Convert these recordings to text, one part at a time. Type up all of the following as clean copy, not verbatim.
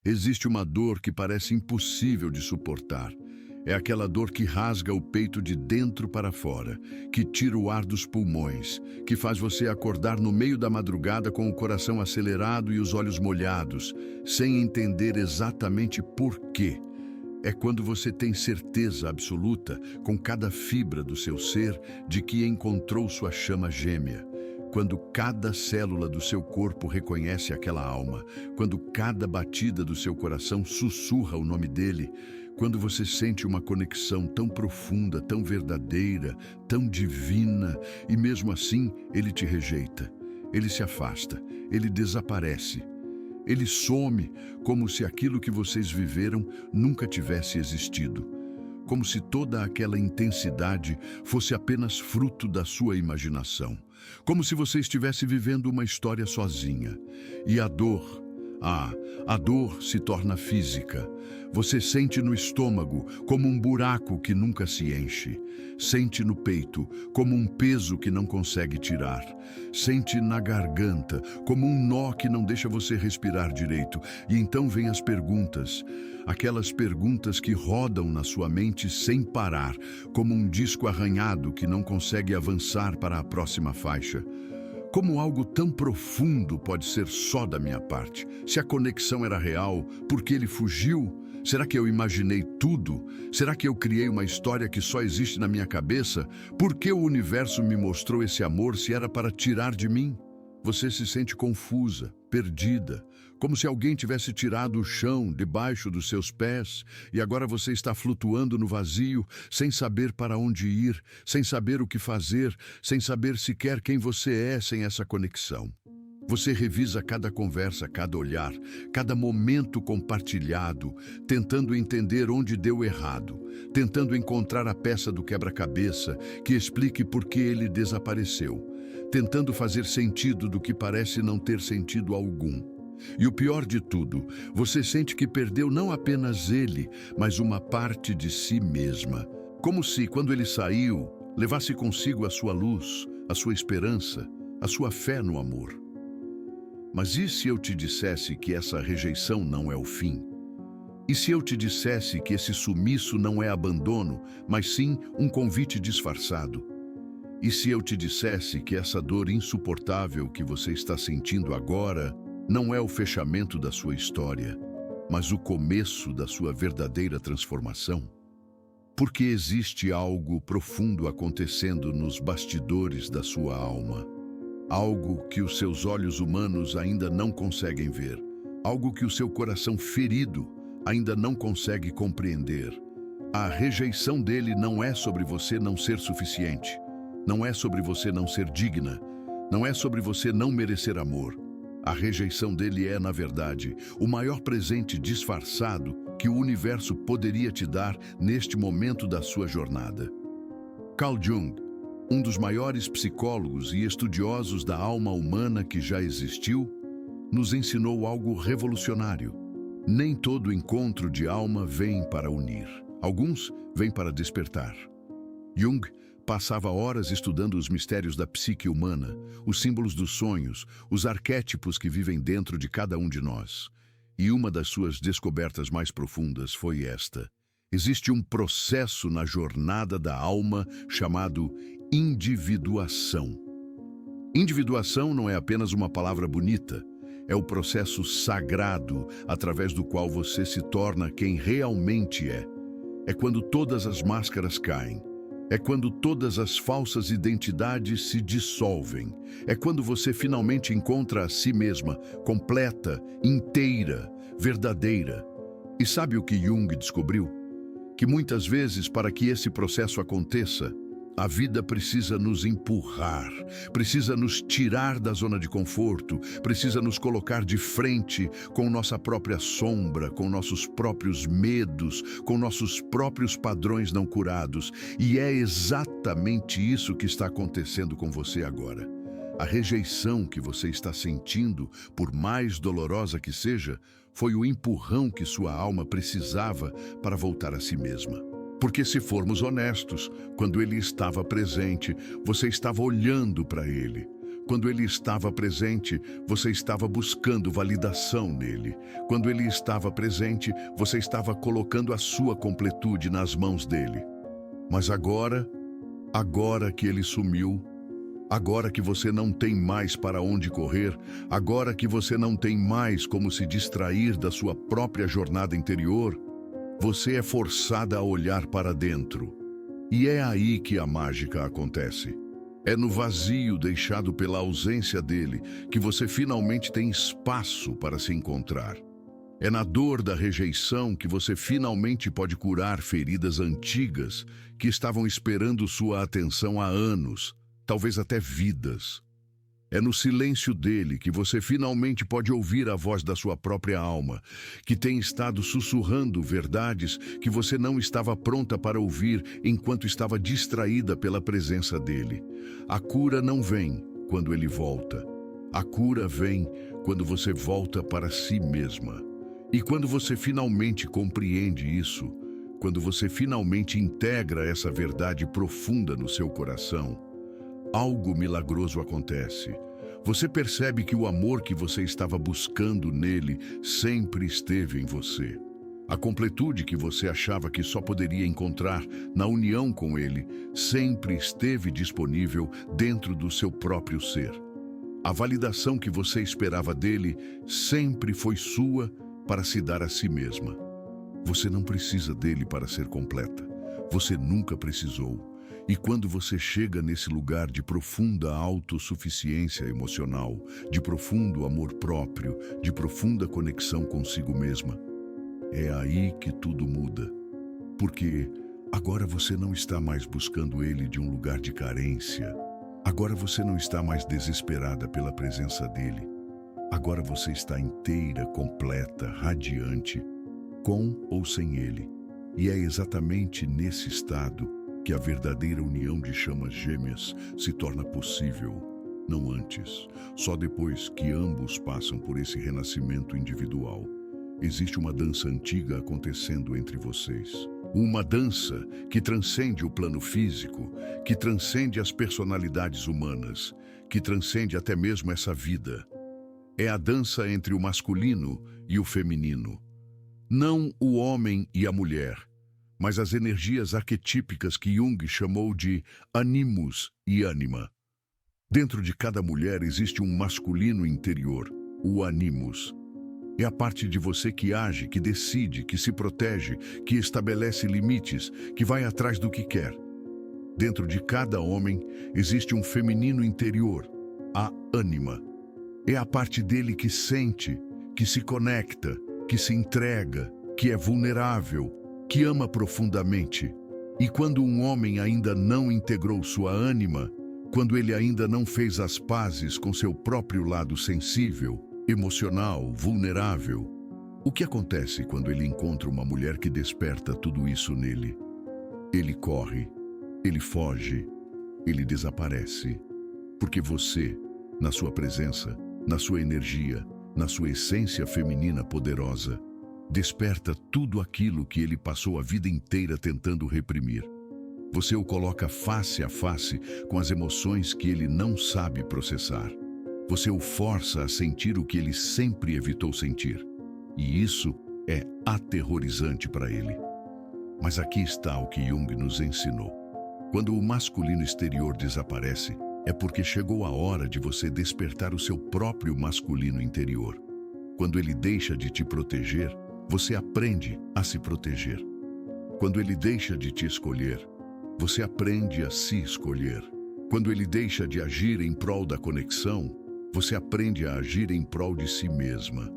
Existe uma dor que parece impossível de suportar. É aquela dor que rasga o peito de dentro para fora, que tira o ar dos pulmões, que faz você acordar no meio da madrugada com o coração acelerado e os olhos molhados, sem entender exatamente por quê. É quando você tem certeza absoluta, com cada fibra do seu ser, de que encontrou sua chama gêmea. Quando cada célula do seu corpo reconhece aquela alma, quando cada batida do seu coração sussurra o nome dele, quando você sente uma conexão tão profunda, tão verdadeira, tão divina, e mesmo assim ele te rejeita, ele se afasta, ele desaparece. Ele some como se aquilo que vocês viveram nunca tivesse existido. Como se toda aquela intensidade fosse apenas fruto da sua imaginação. Como se você estivesse vivendo uma história sozinha. E a dor se torna física. Você sente no estômago como um buraco que nunca se enche. Sente no peito como um peso que não consegue tirar. Sente na garganta como um nó que não deixa você respirar direito. E então vêm as perguntas. Aquelas perguntas que rodam na sua mente sem parar, como um disco arranhado que não consegue avançar para a próxima faixa. Como algo tão profundo pode ser só da minha parte? Se a conexão era real, por que ele fugiu? Será que eu imaginei tudo? Será que eu criei uma história que só existe na minha cabeça? Por que o universo me mostrou esse amor se era para tirar de mim? Você se sente confusa, perdida, como se alguém tivesse tirado o chão debaixo dos seus pés e agora você está flutuando no vazio, sem saber para onde ir, sem saber o que fazer, sem saber sequer quem você é sem essa conexão. Você revisa cada conversa, cada olhar, cada momento compartilhado, tentando entender onde deu errado, tentando encontrar a peça do quebra-cabeça que explique por que ele desapareceu, tentando fazer sentido do que parece não ter sentido algum. E o pior de tudo, você sente que perdeu não apenas ele, mas uma parte de si mesma. Como se, quando ele saiu, levasse consigo a sua luz, a sua esperança, a sua fé no amor. Mas e se eu te dissesse que essa rejeição não é o fim? E se eu te dissesse que esse sumiço não é abandono, mas sim um convite disfarçado? E se eu te dissesse que essa dor insuportável que você está sentindo agora não é o fechamento da sua história, mas o começo da sua verdadeira transformação? Porque existe algo profundo acontecendo nos bastidores da sua alma. Algo que os seus olhos humanos ainda não conseguem ver. Algo que o seu coração ferido ainda não consegue compreender. A rejeição dele não é sobre você não ser suficiente. Não é sobre você não ser digna. Não é sobre você não merecer amor. A rejeição dele é, na verdade, o maior presente disfarçado que o universo poderia te dar neste momento da sua jornada. Carl Jung, um dos maiores psicólogos e estudiosos da alma humana que já existiu, nos ensinou algo revolucionário. Nem todo encontro de alma vem para unir. Alguns vêm para despertar. Jung passava horas estudando os mistérios da psique humana, os símbolos dos sonhos, os arquétipos que vivem dentro de cada um de nós. E uma das suas descobertas mais profundas foi esta. Existe um processo na jornada da alma chamado individuação. Individuação não é apenas uma palavra bonita, é o processo sagrado através do qual você se torna quem realmente é. É quando todas as máscaras caem. É quando todas as falsas identidades se dissolvem. É quando você finalmente encontra a si mesma, completa, inteira, verdadeira. E sabe o que Jung descobriu? Que muitas vezes, para que esse processo aconteça, a vida precisa nos empurrar, precisa nos tirar da zona de conforto, precisa nos colocar de frente com nossa própria sombra, com nossos próprios medos, com nossos próprios padrões não curados. E é exatamente isso que está acontecendo com você agora. A rejeição que você está sentindo, por mais dolorosa que seja, foi o empurrão que sua alma precisava para voltar a si mesma. Porque se formos honestos, quando ele estava presente, você estava olhando para ele, Quando ele estava presente, você estava buscando validação nele. Quando ele estava presente, você estava colocando a sua completude nas mãos dele. Mas agora que ele sumiu, agora que você não tem mais para onde correr, agora que você não tem mais como se distrair da sua própria jornada interior, você é forçada a olhar para dentro. E é aí que a mágica acontece. É no vazio deixado pela ausência dele que você finalmente tem espaço para se encontrar. É na dor da rejeição que você finalmente pode curar feridas antigas que estavam esperando sua atenção há anos, talvez até vidas. É no silêncio dele que você finalmente pode ouvir a voz da sua própria alma, que tem estado sussurrando verdades que você não estava pronta para ouvir enquanto estava distraída pela presença dele. A cura não vem quando ele volta. A cura vem quando você volta para si mesma. E quando você finalmente compreende isso, quando você finalmente integra essa verdade profunda no seu coração, algo milagroso acontece. Você percebe que o amor que você estava buscando nele sempre esteve em você. A completude que você achava que só poderia encontrar na união com ele sempre esteve disponível dentro do seu próprio ser. A validação que você esperava dele sempre foi sua para se dar a si mesma. Você não precisa dele para ser completa. Você nunca precisou. E quando você chega nesse lugar de profunda autossuficiência emocional, de profundo amor próprio, de profunda conexão consigo mesma, é aí que tudo muda. Porque agora você não está mais buscando ele de um lugar de carência. Agora você não está mais desesperada pela presença dele. Agora você está inteira, completa, radiante, com ou sem ele. E é exatamente nesse estado que a verdadeira união de chamas gêmeas se torna possível, não antes, só depois que ambos passam por esse renascimento individual. Existe uma dança antiga acontecendo entre vocês. Uma dança que transcende o plano físico, que transcende as personalidades humanas, que transcende até mesmo essa vida. É a dança entre o masculino e o feminino. Não o homem e a mulher, mas as energias arquetípicas que Jung chamou de animus e ânima. Dentro de cada mulher existe um masculino interior, o animus. É a parte de você que age, que decide, que se protege, que estabelece limites, que vai atrás do que quer. Dentro de cada homem existe um feminino interior, a ânima. É a parte dele que sente, que se conecta, que se entrega, que é vulnerável, que ama profundamente. E quando um homem ainda não integrou sua ânima, quando ele ainda não fez as pazes com seu próprio lado sensível, emocional, vulnerável, o que acontece quando ele encontra uma mulher que desperta tudo isso nele? Ele corre, ele foge, ele desaparece. Porque você, na sua presença, na sua energia, na sua essência feminina poderosa, desperta tudo aquilo que ele passou a vida inteira tentando reprimir. Você o coloca face a face com as emoções que ele não sabe processar. Você o força a sentir o que ele sempre evitou sentir. E isso é aterrorizante para ele. Mas aqui está o que Jung nos ensinou. Quando o masculino exterior desaparece, é porque chegou a hora de você despertar o seu próprio masculino interior. Quando ele deixa de te proteger, você aprende a se proteger. Quando ele deixa de te escolher, você aprende a se escolher. Quando ele deixa de agir em prol da conexão, você aprende a agir em prol de si mesma.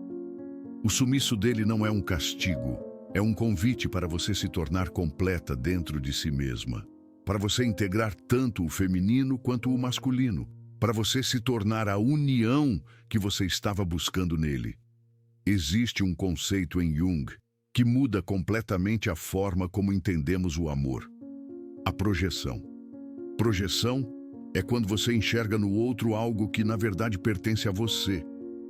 O sumiço dele não é um castigo, é um convite para você se tornar completa dentro de si mesma. Para você integrar tanto o feminino quanto o masculino. Para você se tornar a união que você estava buscando nele. Existe um conceito em Jung que muda completamente a forma como entendemos o amor. A projeção. Projeção é quando você enxerga no outro algo que na verdade pertence a você.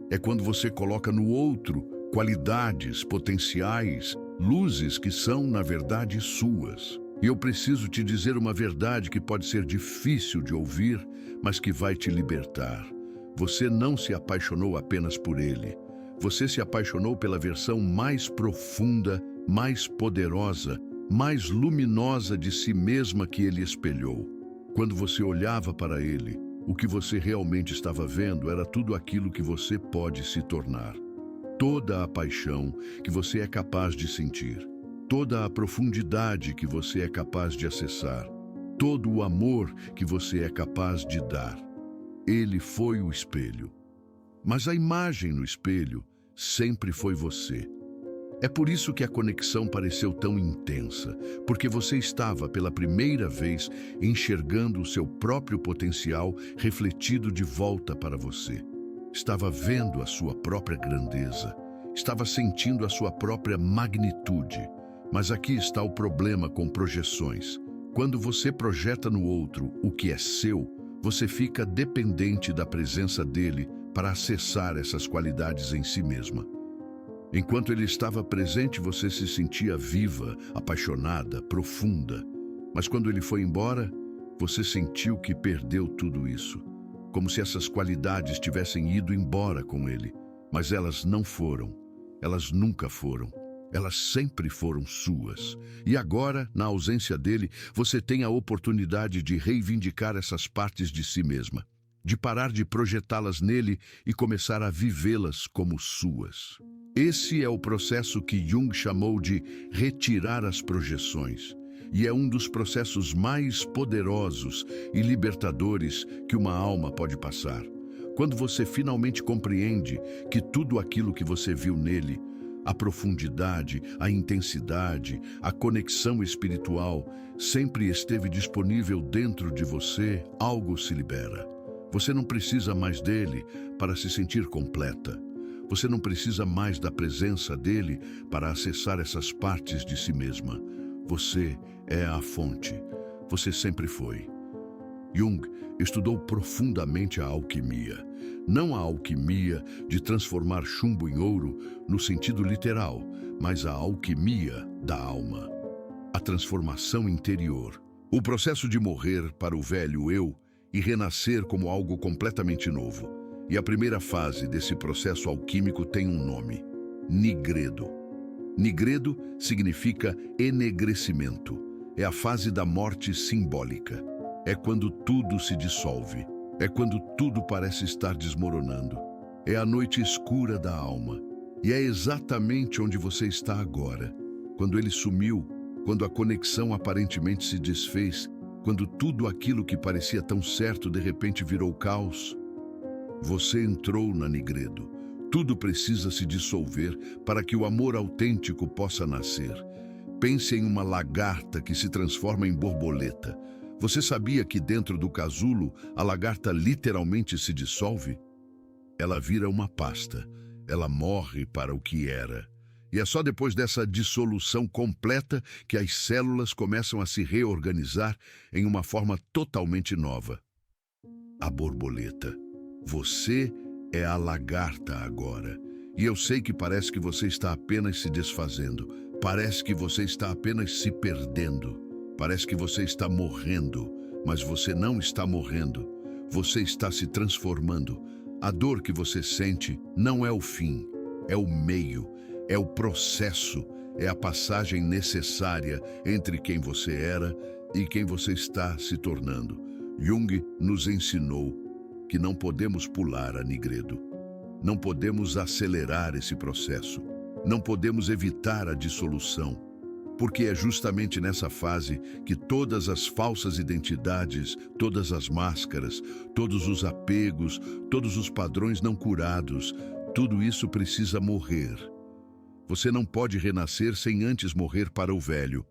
É quando você coloca no outro qualidades, potenciais, luzes que são na verdade suas. E eu preciso te dizer uma verdade que pode ser difícil de ouvir, mas que vai te libertar. Você não se apaixonou apenas por ele. Você se apaixonou pela versão mais profunda, mais poderosa, mais luminosa de si mesma que ele espelhou. Quando você olhava para ele, o que você realmente estava vendo era tudo aquilo que você pode se tornar. Toda a paixão que você é capaz de sentir, toda a profundidade que você é capaz de acessar, todo o amor que você é capaz de dar. Ele foi o espelho. Mas a imagem no espelho sempre foi você. É por isso que a conexão pareceu tão intensa, porque você estava, pela primeira vez, enxergando o seu próprio potencial refletido de volta para você. Estava vendo a sua própria grandeza, estava sentindo a sua própria magnitude. Mas aqui está o problema com projeções. Quando você projeta no outro o que é seu, você fica dependente da presença dele para acessar essas qualidades em si mesma. Enquanto ele estava presente, você se sentia viva, apaixonada, profunda. Mas quando ele foi embora, você sentiu que perdeu tudo isso. Como se essas qualidades tivessem ido embora com ele. Mas elas não foram. Elas nunca foram. Elas sempre foram suas. E agora, na ausência dele, você tem a oportunidade de reivindicar essas partes de si mesma. De parar de projetá-las nele e começar a vivê-las como suas. Esse é o processo que Jung chamou de retirar as projeções. E é um dos processos mais poderosos e libertadores que uma alma pode passar. Quando você finalmente compreende que tudo aquilo que você viu nele, a profundidade, a intensidade, a conexão espiritual, sempre esteve disponível dentro de você, algo se libera. Você não precisa mais dele para se sentir completa. Você não precisa mais da presença dele para acessar essas partes de si mesma. Você é a fonte. Você sempre foi. Jung estudou profundamente a alquimia. Não a alquimia de transformar chumbo em ouro no sentido literal, mas a alquimia da alma. A transformação interior. O processo de morrer para o velho eu e renascer como algo completamente novo. E a primeira fase desse processo alquímico tem um nome: nigredo. Nigredo significa enegrecimento. É a fase da morte simbólica. É quando tudo se dissolve. É quando tudo parece estar desmoronando. É a noite escura da alma. E é exatamente onde você está agora. Quando ele sumiu, quando a conexão aparentemente se desfez, quando tudo aquilo que parecia tão certo de repente virou caos, você entrou na nigredo. Tudo precisa se dissolver para que o amor autêntico possa nascer. Pense em uma lagarta que se transforma em borboleta. Você sabia que dentro do casulo a lagarta literalmente se dissolve? Ela vira uma pasta. Ela morre para o que era. E é só depois dessa dissolução completa que as células começam a se reorganizar em uma forma totalmente nova. A borboleta. Você é a lagarta agora. E eu sei que parece que você está apenas se desfazendo. Parece que você está apenas se perdendo. Parece que você está morrendo. Mas você não está morrendo. Você está se transformando. A dor que você sente não é o fim. É o meio. É o processo. É a passagem necessária entre quem você era e quem você está se tornando. Jung nos ensinou que não podemos pular a nigredo. Não podemos acelerar esse processo. Não podemos evitar a dissolução, porque é justamente nessa fase que todas as falsas identidades, todas as máscaras, todos os apegos, todos os padrões não curados, tudo isso precisa morrer. Você não pode renascer sem antes morrer para o velho.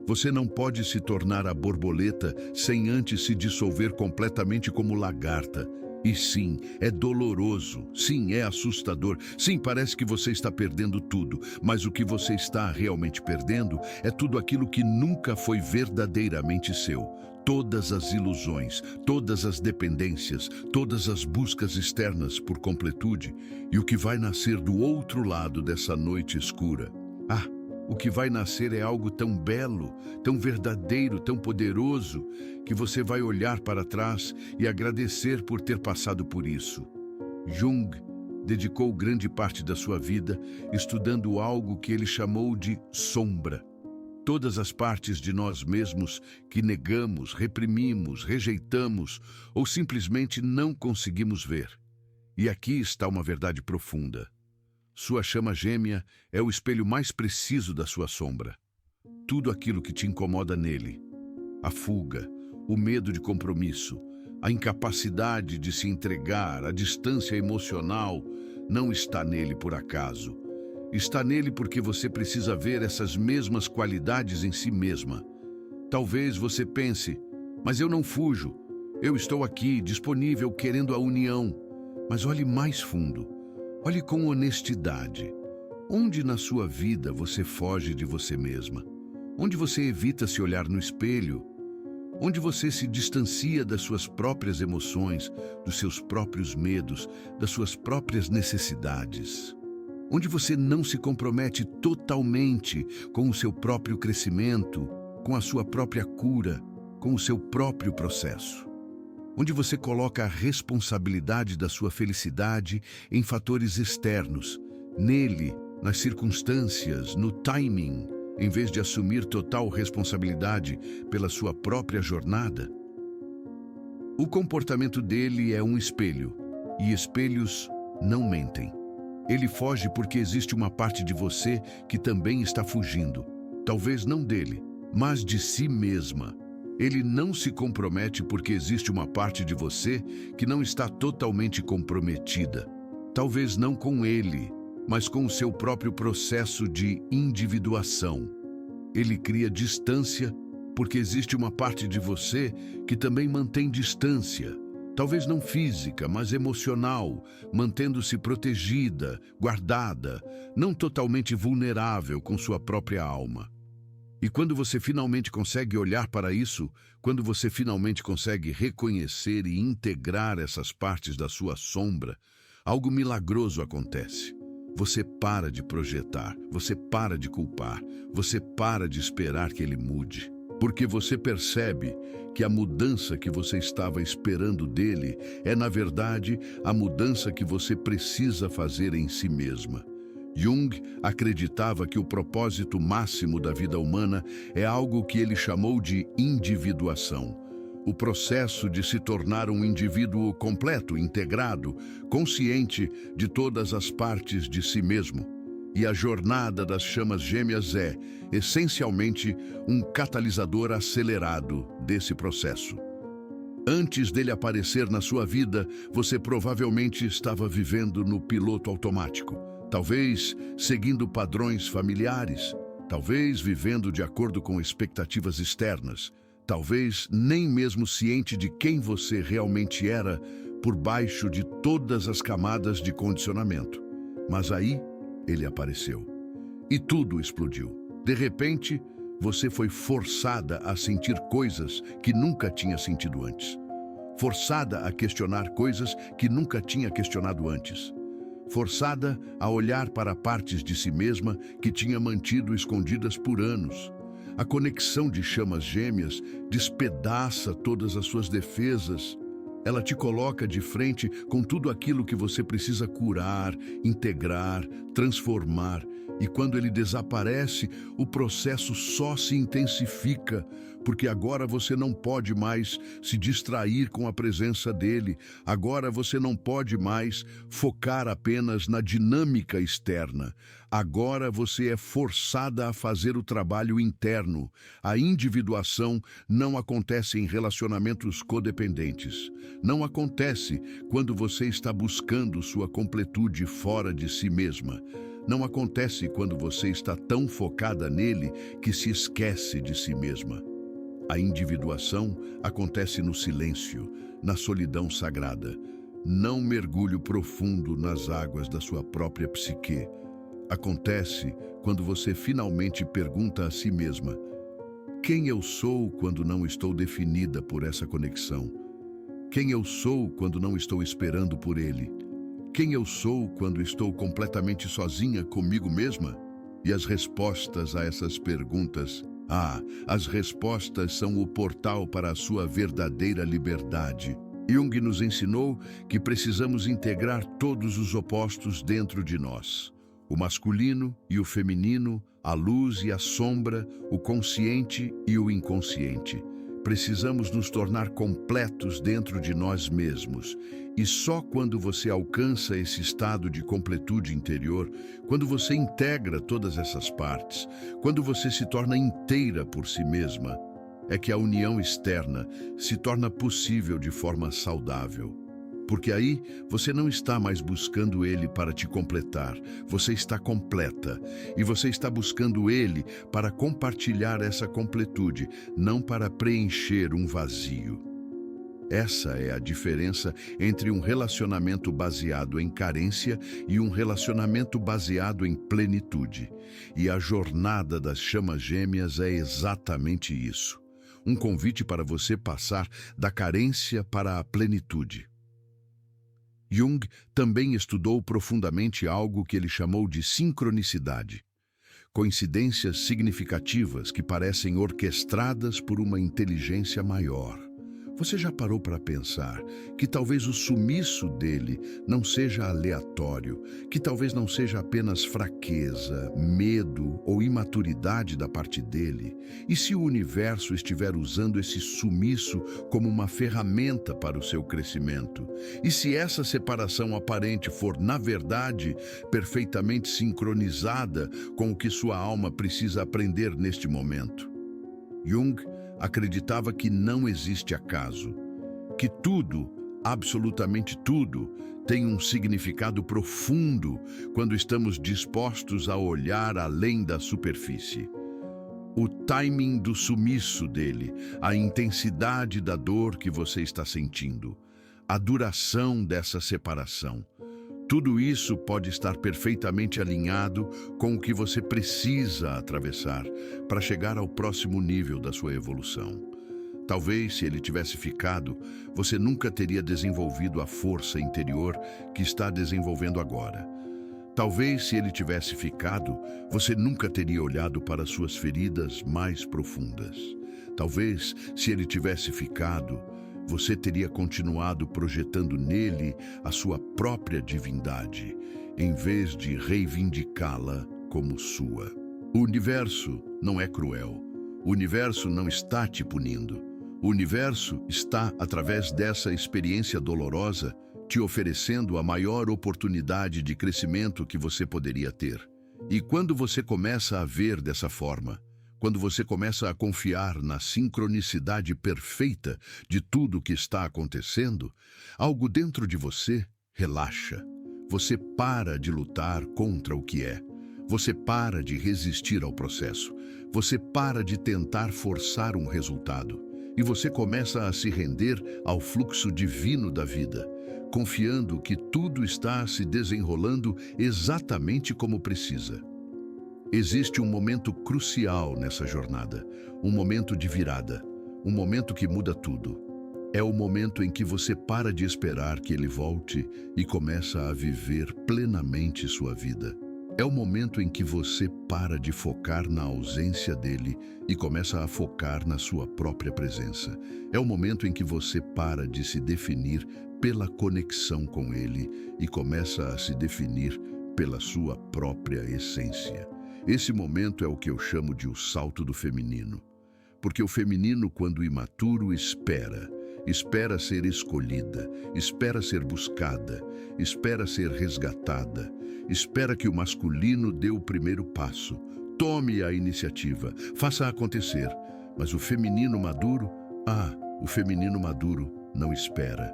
Você não pode se tornar a borboleta sem antes se dissolver completamente como lagarta. E sim, é doloroso, sim, é assustador, sim, parece que você está perdendo tudo, mas o que você está realmente perdendo é tudo aquilo que nunca foi verdadeiramente seu. Todas as ilusões, todas as dependências, todas as buscas externas por completude e o que vai nascer do outro lado dessa noite escura. O que vai nascer é algo tão belo, tão verdadeiro, tão poderoso, que você vai olhar para trás e agradecer por ter passado por isso. Jung dedicou grande parte da sua vida estudando algo que ele chamou de sombra. Todas as partes de nós mesmos que negamos, reprimimos, rejeitamos ou simplesmente não conseguimos ver. E aqui está uma verdade profunda. Sua chama gêmea é o espelho mais preciso da sua sombra. Tudo aquilo que te incomoda nele, a fuga, o medo de compromisso, a incapacidade de se entregar, a distância emocional, não está nele por acaso. Está nele porque você precisa ver essas mesmas qualidades em si mesma. Talvez você pense, mas eu não fujo. Eu estou aqui, disponível, querendo a união. Mas olhe mais fundo. Olhe com honestidade. Onde na sua vida você foge de você mesma? Onde você evita se olhar no espelho? Onde você se distancia das suas próprias emoções, dos seus próprios medos, das suas próprias necessidades? Onde você não se compromete totalmente com o seu próprio crescimento, com a sua própria cura, com o seu próprio processo? Onde você coloca a responsabilidade da sua felicidade em fatores externos, nele, nas circunstâncias, no timing, em vez de assumir total responsabilidade pela sua própria jornada? O comportamento dele é um espelho, e espelhos não mentem. Ele foge porque existe uma parte de você que também está fugindo. Talvez não dele, mas de si mesma. Ele não se compromete porque existe uma parte de você que não está totalmente comprometida. Talvez não com ele, mas com o seu próprio processo de individuação. Ele cria distância porque existe uma parte de você que também mantém distância. Talvez não física, mas emocional, mantendo-se protegida, guardada, não totalmente vulnerável com sua própria alma. E quando você finalmente consegue olhar para isso, quando você finalmente consegue reconhecer e integrar essas partes da sua sombra, algo milagroso acontece. Você para de projetar, você para de culpar, você para de esperar que ele mude. Porque você percebe que a mudança que você estava esperando dele é, na verdade, a mudança que você precisa fazer em si mesma. Jung acreditava que o propósito máximo da vida humana é algo que ele chamou de individuação. O processo de se tornar um indivíduo completo, integrado, consciente de todas as partes de si mesmo. E a jornada das chamas gêmeas é, essencialmente, um catalisador acelerado desse processo. Antes dele aparecer na sua vida, você provavelmente estava vivendo no piloto automático. Talvez seguindo padrões familiares, talvez vivendo de acordo com expectativas externas, talvez nem mesmo ciente de quem você realmente era por baixo de todas as camadas de condicionamento. Mas aí, ele apareceu. E tudo explodiu. De repente, você foi forçada a sentir coisas que nunca tinha sentido antes. Forçada a questionar coisas que nunca tinha questionado antes. Forçada a olhar para partes de si mesma que tinha mantido escondidas por anos. A conexão de chamas gêmeas despedaça todas as suas defesas. Ela te coloca de frente com tudo aquilo que você precisa curar, integrar, transformar. E quando ele desaparece, o processo só se intensifica, porque agora você não pode mais se distrair com a presença dele. Agora você não pode mais focar apenas na dinâmica externa. Agora você é forçada a fazer o trabalho interno. A individuação não acontece em relacionamentos codependentes. Não acontece quando você está buscando sua completude fora de si mesma. Não acontece quando você está tão focada nele que se esquece de si mesma. A individuação acontece no silêncio, na solidão sagrada. Não mergulho profundo nas águas da sua própria psique. Acontece quando você finalmente pergunta a si mesma: quem eu sou quando não estou definida por essa conexão? Quem eu sou quando não estou esperando por ele? Quem eu sou quando estou completamente sozinha comigo mesma? E as respostas a essas perguntas, as respostas são o portal para a sua verdadeira liberdade. Jung nos ensinou que precisamos integrar todos os opostos dentro de nós: o masculino e o feminino, a luz e a sombra, o consciente e o inconsciente. Precisamos nos tornar completos dentro de nós mesmos. E só quando você alcança esse estado de completude interior, quando você integra todas essas partes, quando você se torna inteira por si mesma, é que a união externa se torna possível de forma saudável. Porque aí você não está mais buscando ele para te completar, você está completa. E você está buscando ele para compartilhar essa completude, não para preencher um vazio. Essa é a diferença entre um relacionamento baseado em carência e um relacionamento baseado em plenitude. E a jornada das chamas gêmeas é exatamente isso. Um convite para você passar da carência para a plenitude. Jung também estudou profundamente algo que ele chamou de sincronicidade. Coincidências significativas que parecem orquestradas por uma inteligência maior. Você já parou para pensar que talvez o sumiço dele não seja aleatório, que talvez não seja apenas fraqueza, medo ou imaturidade da parte dele? E se o universo estiver usando esse sumiço como uma ferramenta para o seu crescimento? E se essa separação aparente for, na verdade, perfeitamente sincronizada com o que sua alma precisa aprender neste momento? Jung acreditava que não existe acaso, que tudo, absolutamente tudo, tem um significado profundo quando estamos dispostos a olhar além da superfície. O timing do sumiço dele, a intensidade da dor que você está sentindo, a duração dessa separação. Tudo isso pode estar perfeitamente alinhado com o que você precisa atravessar para chegar ao próximo nível da sua evolução. Talvez, se ele tivesse ficado, você nunca teria desenvolvido a força interior que está desenvolvendo agora. Talvez, se ele tivesse ficado, você nunca teria olhado para suas feridas mais profundas. Talvez, se ele tivesse ficado, você teria continuado projetando nele a sua própria divindade, em vez de reivindicá-la como sua. O universo não é cruel. O universo não está te punindo. O universo está, através dessa experiência dolorosa, te oferecendo a maior oportunidade de crescimento que você poderia ter. E quando você começa a ver dessa forma, quando você começa a confiar na sincronicidade perfeita de tudo o que está acontecendo, algo dentro de você relaxa. Você para de lutar contra o que é. Você para de resistir ao processo. Você para de tentar forçar um resultado. E você começa a se render ao fluxo divino da vida, confiando que tudo está se desenrolando exatamente como precisa. Existe um momento crucial nessa jornada, um momento de virada, um momento que muda tudo. É o momento em que você para de esperar que ele volte e começa a viver plenamente sua vida. É o momento em que você para de focar na ausência dele e começa a focar na sua própria presença. É o momento em que você para de se definir pela conexão com ele e começa a se definir pela sua própria essência. Esse momento é o que eu chamo de o salto do feminino. Porque o feminino, quando imaturo, espera ser escolhida, espera ser buscada, espera ser resgatada, espera que o masculino dê o primeiro passo, tome a iniciativa, faça acontecer. Mas o feminino maduro, o feminino maduro não espera.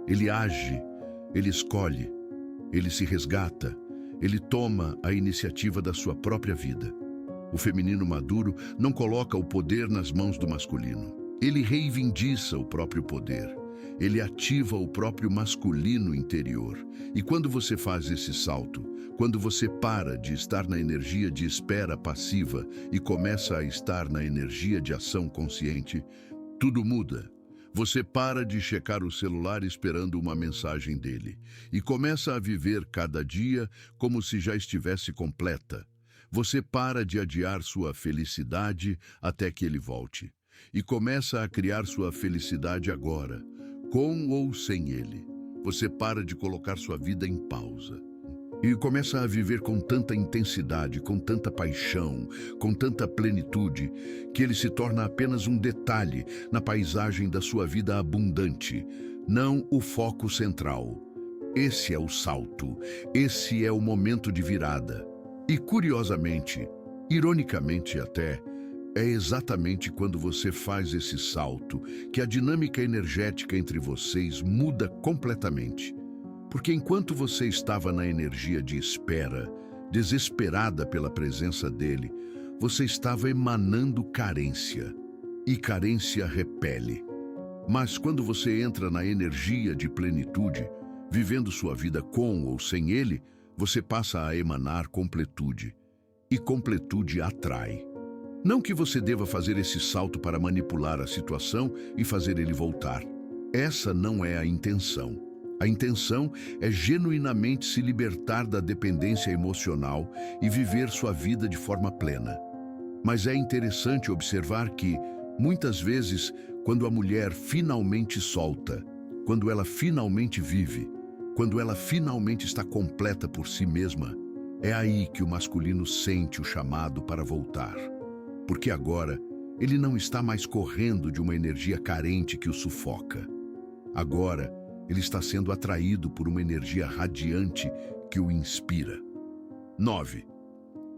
Ele age, ele escolhe, ele se resgata, ele toma a iniciativa da sua própria vida. O feminino maduro não coloca o poder nas mãos do masculino. Ele reivindica o próprio poder. Ele ativa o próprio masculino interior. E quando você faz esse salto, quando você para de estar na energia de espera passiva e começa a estar na energia de ação consciente, tudo muda. Você para de checar o celular esperando uma mensagem dele e começa a viver cada dia como se já estivesse completa. você para de adiar sua felicidade até que ele volte e começa a criar sua felicidade agora, com ou sem ele. Você para de colocar sua vida em pausa e começa a viver com tanta intensidade, com tanta paixão, com tanta plenitude, que ele se torna apenas um detalhe na paisagem da sua vida abundante, não o foco central. Esse é o salto, esse é o momento de virada. E curiosamente, ironicamente até, é exatamente quando você faz esse salto que a dinâmica energética entre vocês muda completamente. Porque enquanto você estava na energia de espera, desesperada pela presença dele, você estava emanando carência. E carência repele. Mas quando você entra na energia de plenitude, vivendo sua vida com ou sem ele, você passa a emanar completude. E completude atrai. Não que você deva fazer esse salto para manipular a situação e fazer ele voltar. Essa não é a intenção. A intenção é genuinamente se libertar da dependência emocional e viver sua vida de forma plena. Mas é interessante observar que, muitas vezes, quando a mulher finalmente solta, quando ela finalmente vive, quando ela finalmente está completa por si mesma, é aí que o masculino sente o chamado para voltar. Porque agora ele não está mais correndo de uma energia carente que o sufoca. Agora ele está sendo atraído por uma energia radiante que o inspira. 9.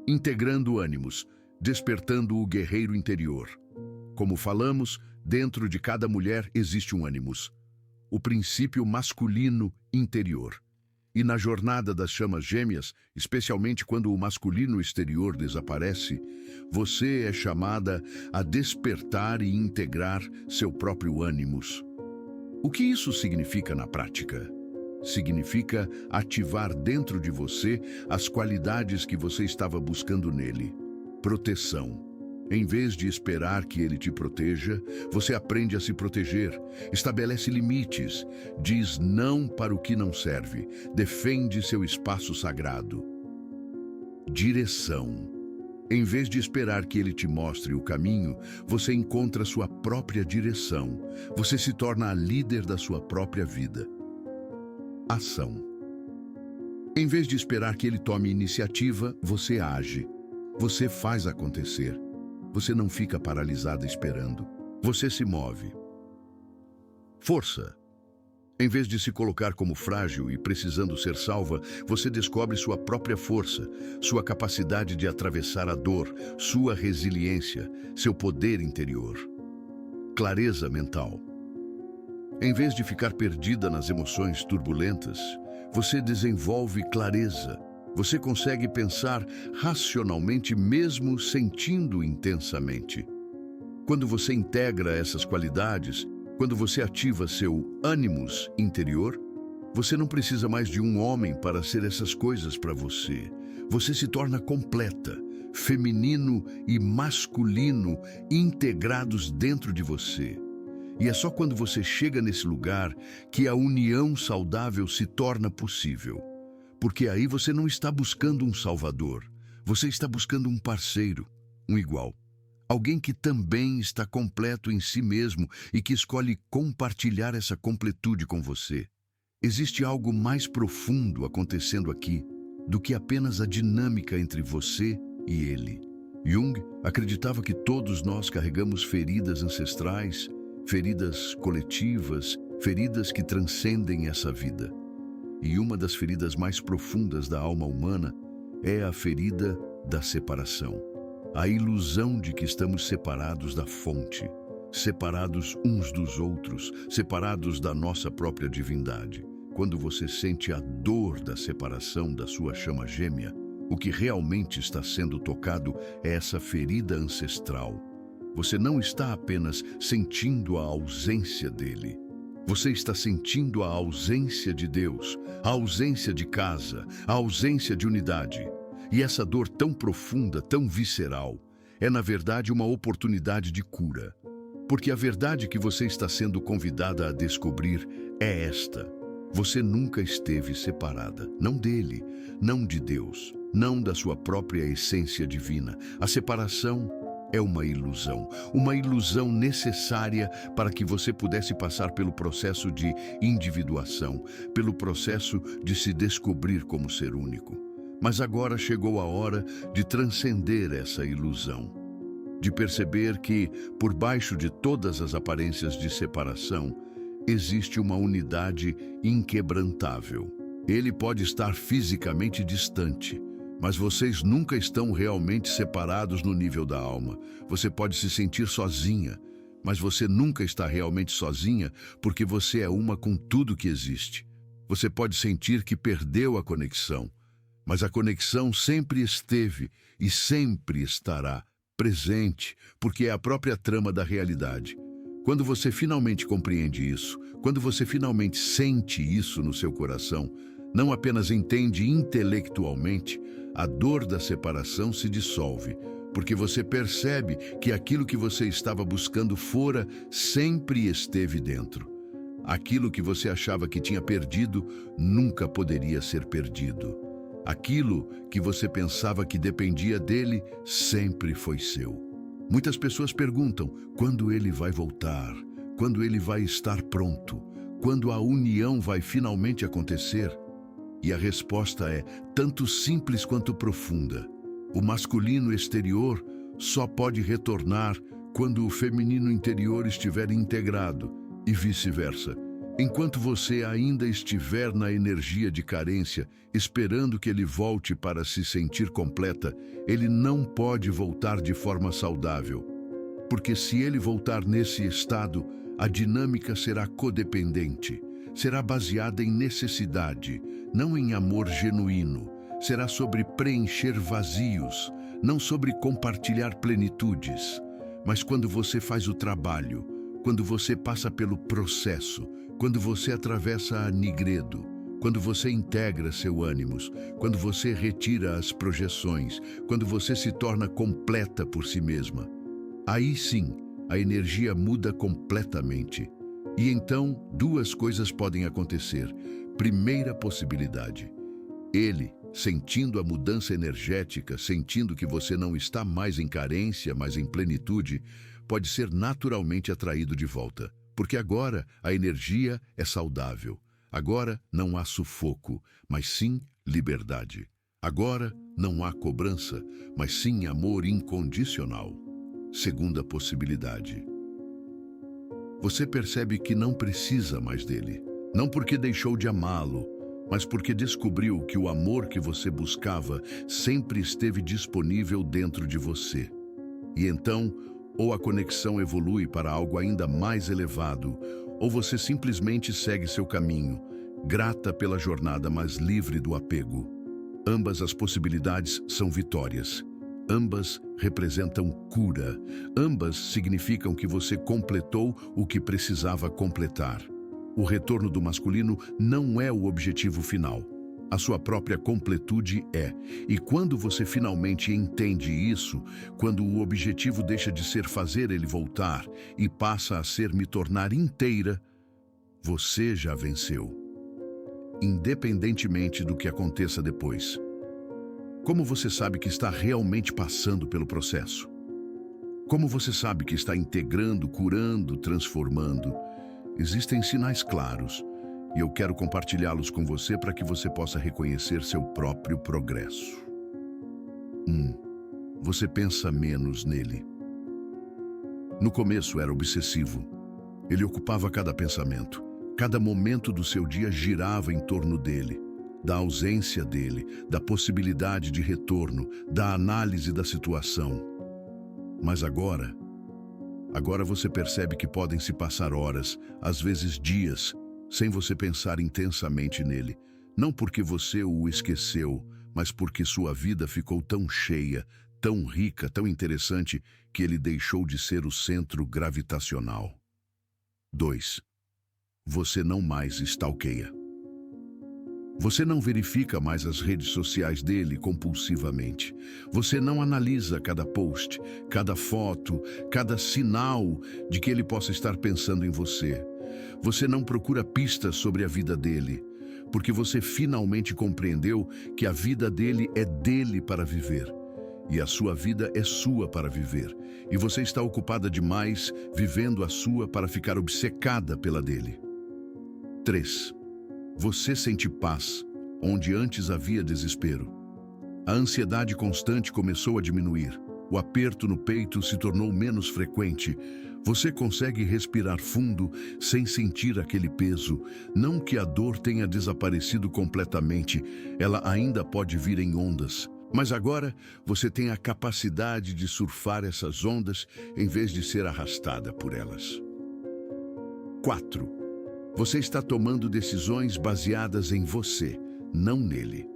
Integrando ânimos, despertando o guerreiro interior. Como falamos, dentro de cada mulher existe um ânimos, o princípio masculino interior. E na jornada das chamas gêmeas, especialmente quando o masculino exterior desaparece, você é chamada a despertar e integrar seu próprio ânimos. O que isso significa na prática? Significa ativar dentro de você as qualidades que você estava buscando nele. Proteção. Em vez de esperar que ele te proteja, você aprende a se proteger, estabelece limites, diz não para o que não serve, defende seu espaço sagrado. Direção. Em vez de esperar que ele te mostre o caminho, você encontra sua própria direção. Você se torna a líder da sua própria vida. Ação. Em vez de esperar que ele tome iniciativa, você age. Você faz acontecer. Você não fica paralisada esperando. Você se move. Força. Em vez de se colocar como frágil e precisando ser salva, você descobre sua própria força, sua capacidade de atravessar a dor, sua resiliência, seu poder interior. Clareza mental. Em vez de ficar perdida nas emoções turbulentas, você desenvolve clareza. Você consegue pensar racionalmente mesmo sentindo intensamente. Quando você integra essas qualidades, quando você ativa seu ânimos interior, você não precisa mais de um homem para ser essas coisas para você. Você se torna completa, feminino e masculino integrados dentro de você. E é só quando você chega nesse lugar que a união saudável se torna possível. Porque aí você não está buscando um salvador, você está buscando um parceiro, um igual. Alguém que também está completo em si mesmo e que escolhe compartilhar essa completude com você. Existe algo mais profundo acontecendo aqui do que apenas a dinâmica entre você e ele. Jung acreditava que todos nós carregamos feridas ancestrais, feridas coletivas, feridas que transcendem essa vida. E uma das feridas mais profundas da alma humana é a ferida da separação. A ilusão de que estamos separados da fonte, separados uns dos outros, separados da nossa própria divindade. Quando você sente a dor da separação da sua chama gêmea, o que realmente está sendo tocado é essa ferida ancestral. Você não está apenas sentindo a ausência dele. Você está sentindo a ausência de Deus, a ausência de casa, a ausência de unidade. E essa dor tão profunda, tão visceral, é na verdade uma oportunidade de cura. Porque a verdade que você está sendo convidada a descobrir é esta. Você nunca esteve separada, não dele, não de Deus, não da sua própria essência divina. A separação é uma ilusão necessária para que você pudesse passar pelo processo de individuação, pelo processo de se descobrir como ser único. Mas agora chegou a hora de transcender essa ilusão, de perceber que, por baixo de todas as aparências de separação, existe uma unidade inquebrantável. Ele pode estar fisicamente distante, mas vocês nunca estão realmente separados no nível da alma. Você pode se sentir sozinha, mas você nunca está realmente sozinha porque você é uma com tudo que existe. Você pode sentir que perdeu a conexão, mas a conexão sempre esteve e sempre estará presente, porque é a própria trama da realidade. Quando você finalmente compreende isso, quando você finalmente sente isso no seu coração, não apenas entende intelectualmente, a dor da separação se dissolve, porque você percebe que aquilo que você estava buscando fora sempre esteve dentro. Aquilo que você achava que tinha perdido nunca poderia ser perdido. Aquilo que você pensava que dependia dele sempre foi seu. Muitas pessoas perguntam quando ele vai voltar, quando ele vai estar pronto, quando a união vai finalmente acontecer. E a resposta é tanto simples quanto profunda. O masculino exterior só pode retornar quando o feminino interior estiver integrado, e vice-versa. Enquanto você ainda estiver na energia de carência, esperando que ele volte para se sentir completa, ele não pode voltar de forma saudável. Porque se ele voltar nesse estado, a dinâmica será codependente, será baseada em necessidade, não em amor genuíno. Será sobre preencher vazios, não sobre compartilhar plenitudes. Mas quando você faz o trabalho, quando você passa pelo processo, quando você atravessa a nigredo, quando você integra seu ânimos, quando você retira as projeções, quando você se torna completa por si mesma, aí sim, a energia muda completamente. E então, duas coisas podem acontecer. Primeira possibilidade: ele, sentindo a mudança energética, sentindo que você não está mais em carência, mas em plenitude, pode ser naturalmente atraído de volta. Porque agora a energia é saudável. Agora não há sufoco, mas sim liberdade. Agora não há cobrança, mas sim amor incondicional. Segunda possibilidade: você percebe que não precisa mais dele. Não porque deixou de amá-lo, mas porque descobriu que o amor que você buscava sempre esteve disponível dentro de você. E então, ou a conexão evolui para algo ainda mais elevado, ou você simplesmente segue seu caminho, grata pela jornada, mas livre do apego. Ambas as possibilidades são vitórias. Ambas representam cura. Ambas significam que você completou o que precisava completar. O retorno do masculino não é o objetivo final. A sua própria completude é. E quando você finalmente entende isso, quando o objetivo deixa de ser fazer ele voltar e passa a ser me tornar inteira, você já venceu. Independentemente do que aconteça depois. Como você sabe que está realmente passando pelo processo? Como você sabe que está integrando, curando, transformando? Existem sinais claros, e eu quero compartilhá-los com você para que você possa reconhecer seu próprio progresso. 1. Você pensa menos nele. No começo era obsessivo. Ele ocupava cada pensamento. Cada momento do seu dia girava em torno dele, da ausência dele, da possibilidade de retorno, da análise da situação. Mas agora você percebe que podem se passar horas, às vezes dias, sem você pensar intensamente nele. Não porque você o esqueceu, mas porque sua vida ficou tão cheia, tão rica, tão interessante, que ele deixou de ser o centro gravitacional. 2. Você não mais stalkeia. Você não verifica mais as redes sociais dele compulsivamente. Você não analisa cada post, cada foto, cada sinal de que ele possa estar pensando em você. Você não procura pistas sobre a vida dele, porque você finalmente compreendeu que a vida dele é dele para viver. E a sua vida é sua para viver. E você está ocupada demais vivendo a sua para ficar obcecada pela dele. 3. Você sente paz, onde antes havia desespero. A ansiedade constante começou a diminuir. O aperto no peito se tornou menos frequente. Você consegue respirar fundo sem sentir aquele peso. Não que a dor tenha desaparecido completamente, ela ainda pode vir em ondas. Mas agora você tem a capacidade de surfar essas ondas em vez de ser arrastada por elas. 4. Você está tomando decisões baseadas em você, não nele.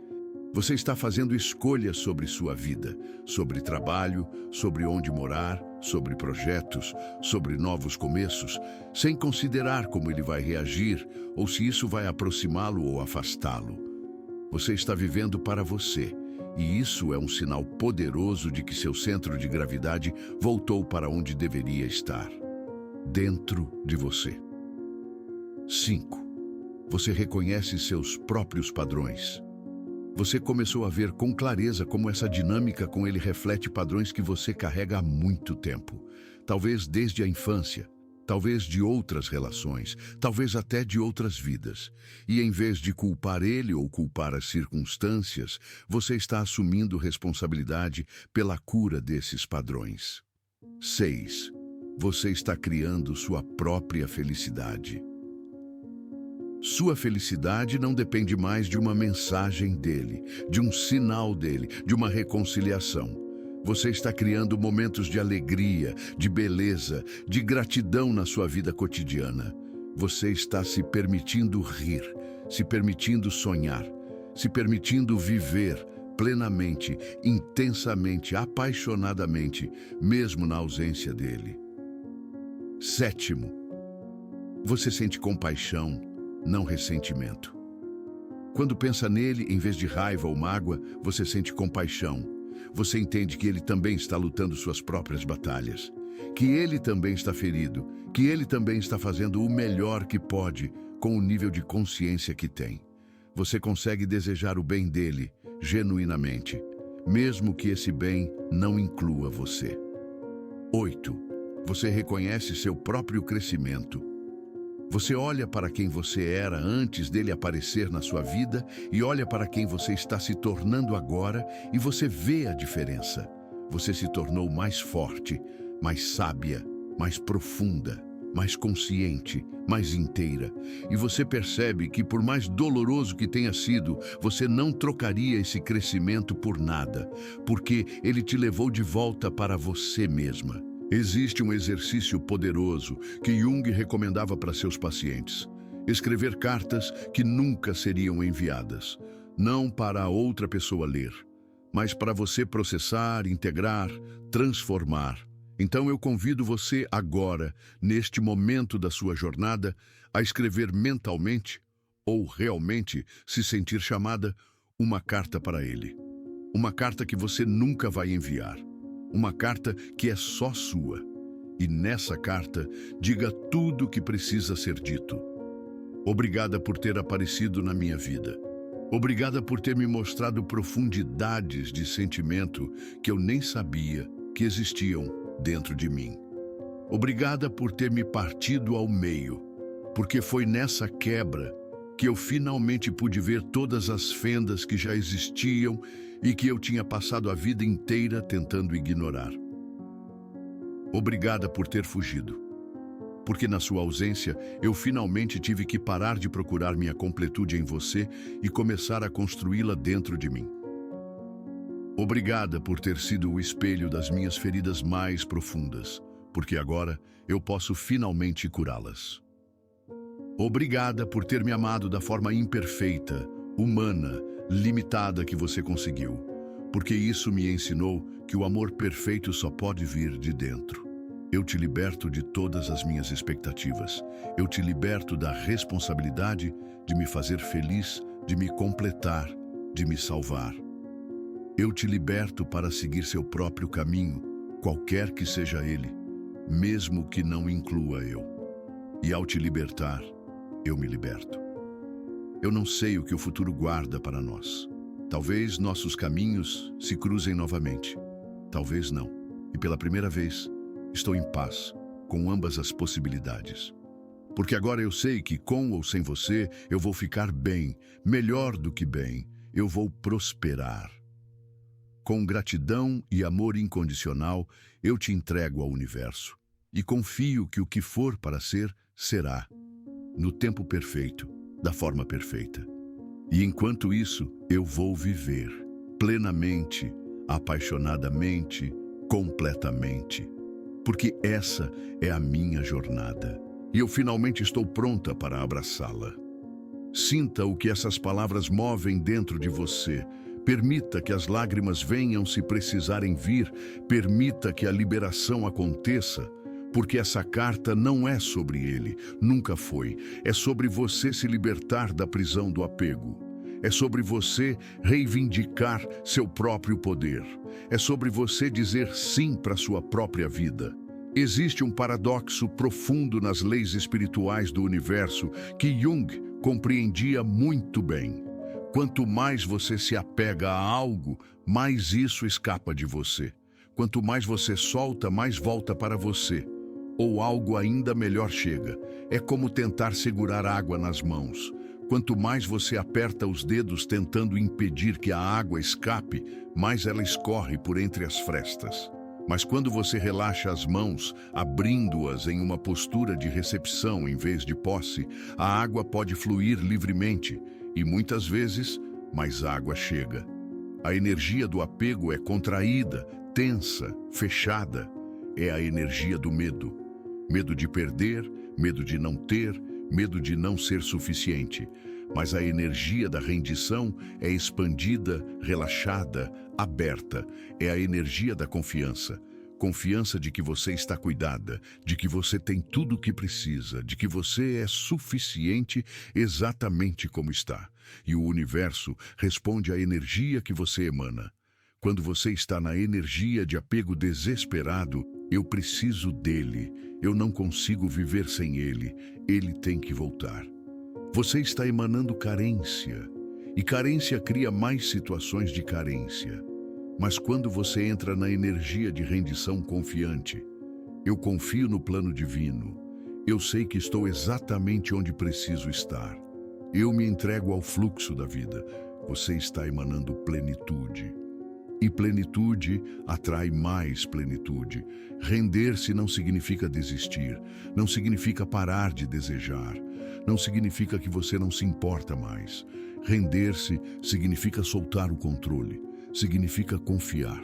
Você está fazendo escolhas sobre sua vida, sobre trabalho, sobre onde morar, sobre projetos, sobre novos começos, sem considerar como ele vai reagir ou se isso vai aproximá-lo ou afastá-lo. Você está vivendo para você. E isso é um sinal poderoso de que seu centro de gravidade voltou para onde deveria estar, dentro de você. 5. Você reconhece seus próprios padrões. Você começou a ver com clareza como essa dinâmica com ele reflete padrões que você carrega há muito tempo, talvez desde a infância, talvez de outras relações, talvez até de outras vidas. E em vez de culpar ele ou culpar as circunstâncias, você está assumindo responsabilidade pela cura desses padrões. 6. Você está criando sua própria felicidade. Sua felicidade não depende mais de uma mensagem dele, de um sinal dele, de uma reconciliação. Você está criando momentos de alegria, de beleza, de gratidão na sua vida cotidiana. Você está se permitindo rir, se permitindo sonhar, se permitindo viver plenamente, intensamente, apaixonadamente, mesmo na ausência dele. 7. Você sente compaixão, não ressentimento. Quando pensa nele, em vez de raiva ou mágoa, você sente compaixão. Você entende que ele também está lutando suas próprias batalhas, que ele também está ferido, que ele também está fazendo o melhor que pode com o nível de consciência que tem. Você consegue desejar o bem dele, genuinamente, mesmo que esse bem não inclua você. 8. Você reconhece seu próprio crescimento. Você olha para quem você era antes dele aparecer na sua vida e olha para quem você está se tornando agora e você vê a diferença. Você se tornou mais forte, mais sábia, mais profunda, mais consciente, mais inteira. E você percebe que, por mais doloroso que tenha sido, você não trocaria esse crescimento por nada, porque ele te levou de volta para você mesma. Existe um exercício poderoso que Jung recomendava para seus pacientes. Escrever cartas que nunca seriam enviadas, não para a outra pessoa ler, mas para você processar, integrar, transformar. Então eu convido você agora, neste momento da sua jornada, a escrever mentalmente, ou realmente se sentir chamada, uma carta para ele. Uma carta que você nunca vai enviar. Uma carta que é só sua. E nessa carta, diga tudo o que precisa ser dito. Obrigada por ter aparecido na minha vida. Obrigada por ter me mostrado profundidades de sentimento que eu nem sabia que existiam dentro de mim. Obrigada por ter me partido ao meio, porque foi nessa quebra que eu finalmente pude ver todas as fendas que já existiam e que eu tinha passado a vida inteira tentando ignorar. Obrigada por ter fugido, porque na sua ausência eu finalmente tive que parar de procurar minha completude em você e começar a construí-la dentro de mim. Obrigada por ter sido o espelho das minhas feridas mais profundas, porque agora eu posso finalmente curá-las. Obrigada por ter me amado da forma imperfeita, humana, limitada que você conseguiu, porque isso me ensinou que o amor perfeito só pode vir de dentro. Eu te liberto de todas as minhas expectativas. Eu te liberto da responsabilidade de me fazer feliz, de me completar, de me salvar. Eu te liberto para seguir seu próprio caminho, qualquer que seja ele, mesmo que não inclua eu. E ao te libertar, eu me liberto. Eu não sei o que o futuro guarda para nós. Talvez nossos caminhos se cruzem novamente. Talvez não. E pela primeira vez, estou em paz com ambas as possibilidades. Porque agora eu sei que com ou sem você, eu vou ficar bem, melhor do que bem, eu vou prosperar. Com gratidão e amor incondicional, eu te entrego ao universo e confio que o que for para ser, será, no tempo perfeito, da forma perfeita. E enquanto isso, eu vou viver plenamente, apaixonadamente, completamente. Porque essa é a minha jornada. E eu finalmente estou pronta para abraçá-la. Sinta o que essas palavras movem dentro de você. Permita que as lágrimas venham se precisarem vir. Permita que a liberação aconteça. Porque essa carta não é sobre ele, nunca foi. É sobre você se libertar da prisão do apego. É sobre você reivindicar seu próprio poder. É sobre você dizer sim para sua própria vida. Existe um paradoxo profundo nas leis espirituais do universo que Jung compreendia muito bem. Quanto mais você se apega a algo, mais isso escapa de você. Quanto mais você solta, mais volta para você. Ou algo ainda melhor chega. É como tentar segurar água nas mãos. Quanto mais você aperta os dedos tentando impedir que a água escape, mais ela escorre por entre as frestas. Mas quando você relaxa as mãos, abrindo-as em uma postura de recepção em vez de posse, a água pode fluir livremente e muitas vezes mais água chega. A energia do apego é contraída, tensa, fechada. É a energia do medo. Medo de perder, medo de não ter, medo de não ser suficiente. Mas a energia da rendição é expandida, relaxada, aberta. É a energia da confiança. Confiança de que você está cuidada, de que você tem tudo o que precisa, de que você é suficiente exatamente como está. E o universo responde à energia que você emana. Quando você está na energia de apego desesperado, eu preciso dele, eu não consigo viver sem ele, ele tem que voltar. Você está emanando carência, e carência cria mais situações de carência. Mas quando você entra na energia de rendição confiante, eu confio no plano divino, eu sei que estou exatamente onde preciso estar. Eu me entrego ao fluxo da vida, você está emanando plenitude. E plenitude atrai mais plenitude. Render-se não significa desistir, não significa parar de desejar, não significa que você não se importa mais. Render-se significa soltar o controle, significa confiar,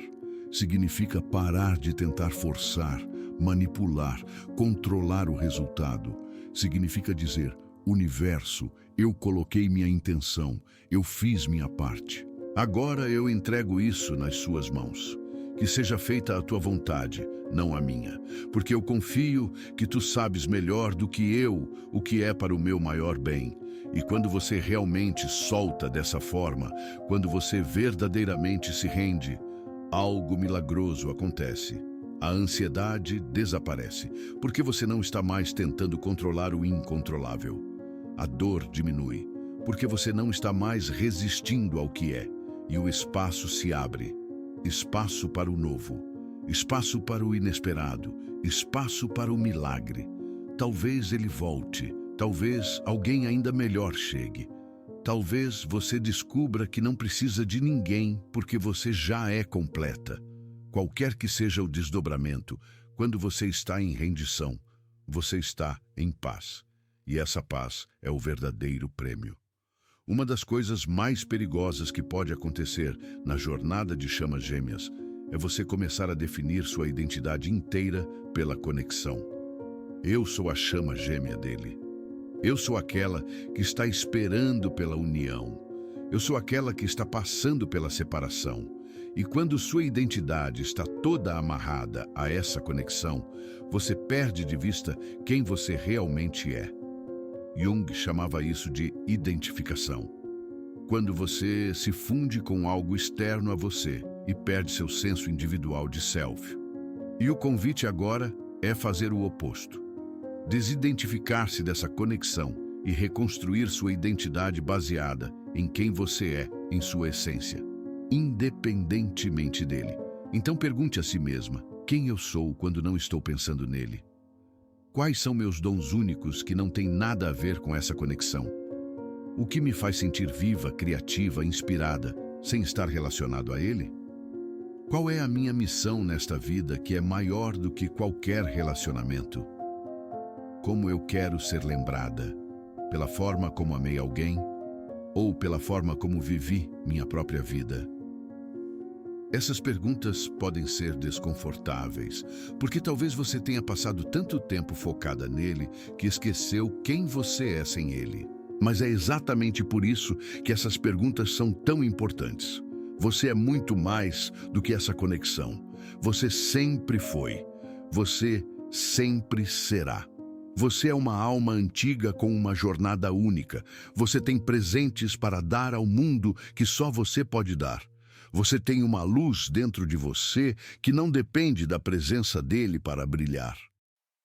significa parar de tentar forçar, manipular, controlar o resultado. Significa dizer, universo, eu coloquei minha intenção, eu fiz minha parte. Agora eu entrego isso nas suas mãos. Que seja feita a tua vontade, não a minha. Porque eu confio que tu sabes melhor do que eu o que é para o meu maior bem. E quando você realmente solta dessa forma, quando você verdadeiramente se rende, algo milagroso acontece. A ansiedade desaparece, porque você não está mais tentando controlar o incontrolável. A dor diminui, porque você não está mais resistindo ao que é. E o espaço se abre. Espaço para o novo. Espaço para o inesperado. Espaço para o milagre. Talvez ele volte. Talvez alguém ainda melhor chegue. Talvez você descubra que não precisa de ninguém porque você já é completa. Qualquer que seja o desdobramento, quando você está em rendição, você está em paz. E essa paz é o verdadeiro prêmio. Uma das coisas mais perigosas que pode acontecer na jornada de chamas gêmeas é você começar a definir sua identidade inteira pela conexão. Eu sou a chama gêmea dele. Eu sou aquela que está esperando pela união. Eu sou aquela que está passando pela separação. E quando sua identidade está toda amarrada a essa conexão, você perde de vista quem você realmente é. Jung chamava isso de identificação. Quando você se funde com algo externo a você e perde seu senso individual de self. E o convite agora é fazer o oposto. Desidentificar-se dessa conexão e reconstruir sua identidade baseada em quem você é, em sua essência, independentemente dele. Então pergunte a si mesma: quem eu sou quando não estou pensando nele? Quais são meus dons únicos que não têm nada a ver com essa conexão? O que me faz sentir viva, criativa, inspirada, sem estar relacionado a ele? Qual é a minha missão nesta vida que é maior do que qualquer relacionamento? Como eu quero ser lembrada? Pela forma como amei alguém ou pela forma como vivi minha própria vida? Essas perguntas podem ser desconfortáveis, porque talvez você tenha passado tanto tempo focada nele que esqueceu quem você é sem ele. Mas é exatamente por isso que essas perguntas são tão importantes. Você é muito mais do que essa conexão. Você sempre foi. Você sempre será. Você é uma alma antiga com uma jornada única. Você tem presentes para dar ao mundo que só você pode dar. Você tem uma luz dentro de você que não depende da presença dele para brilhar.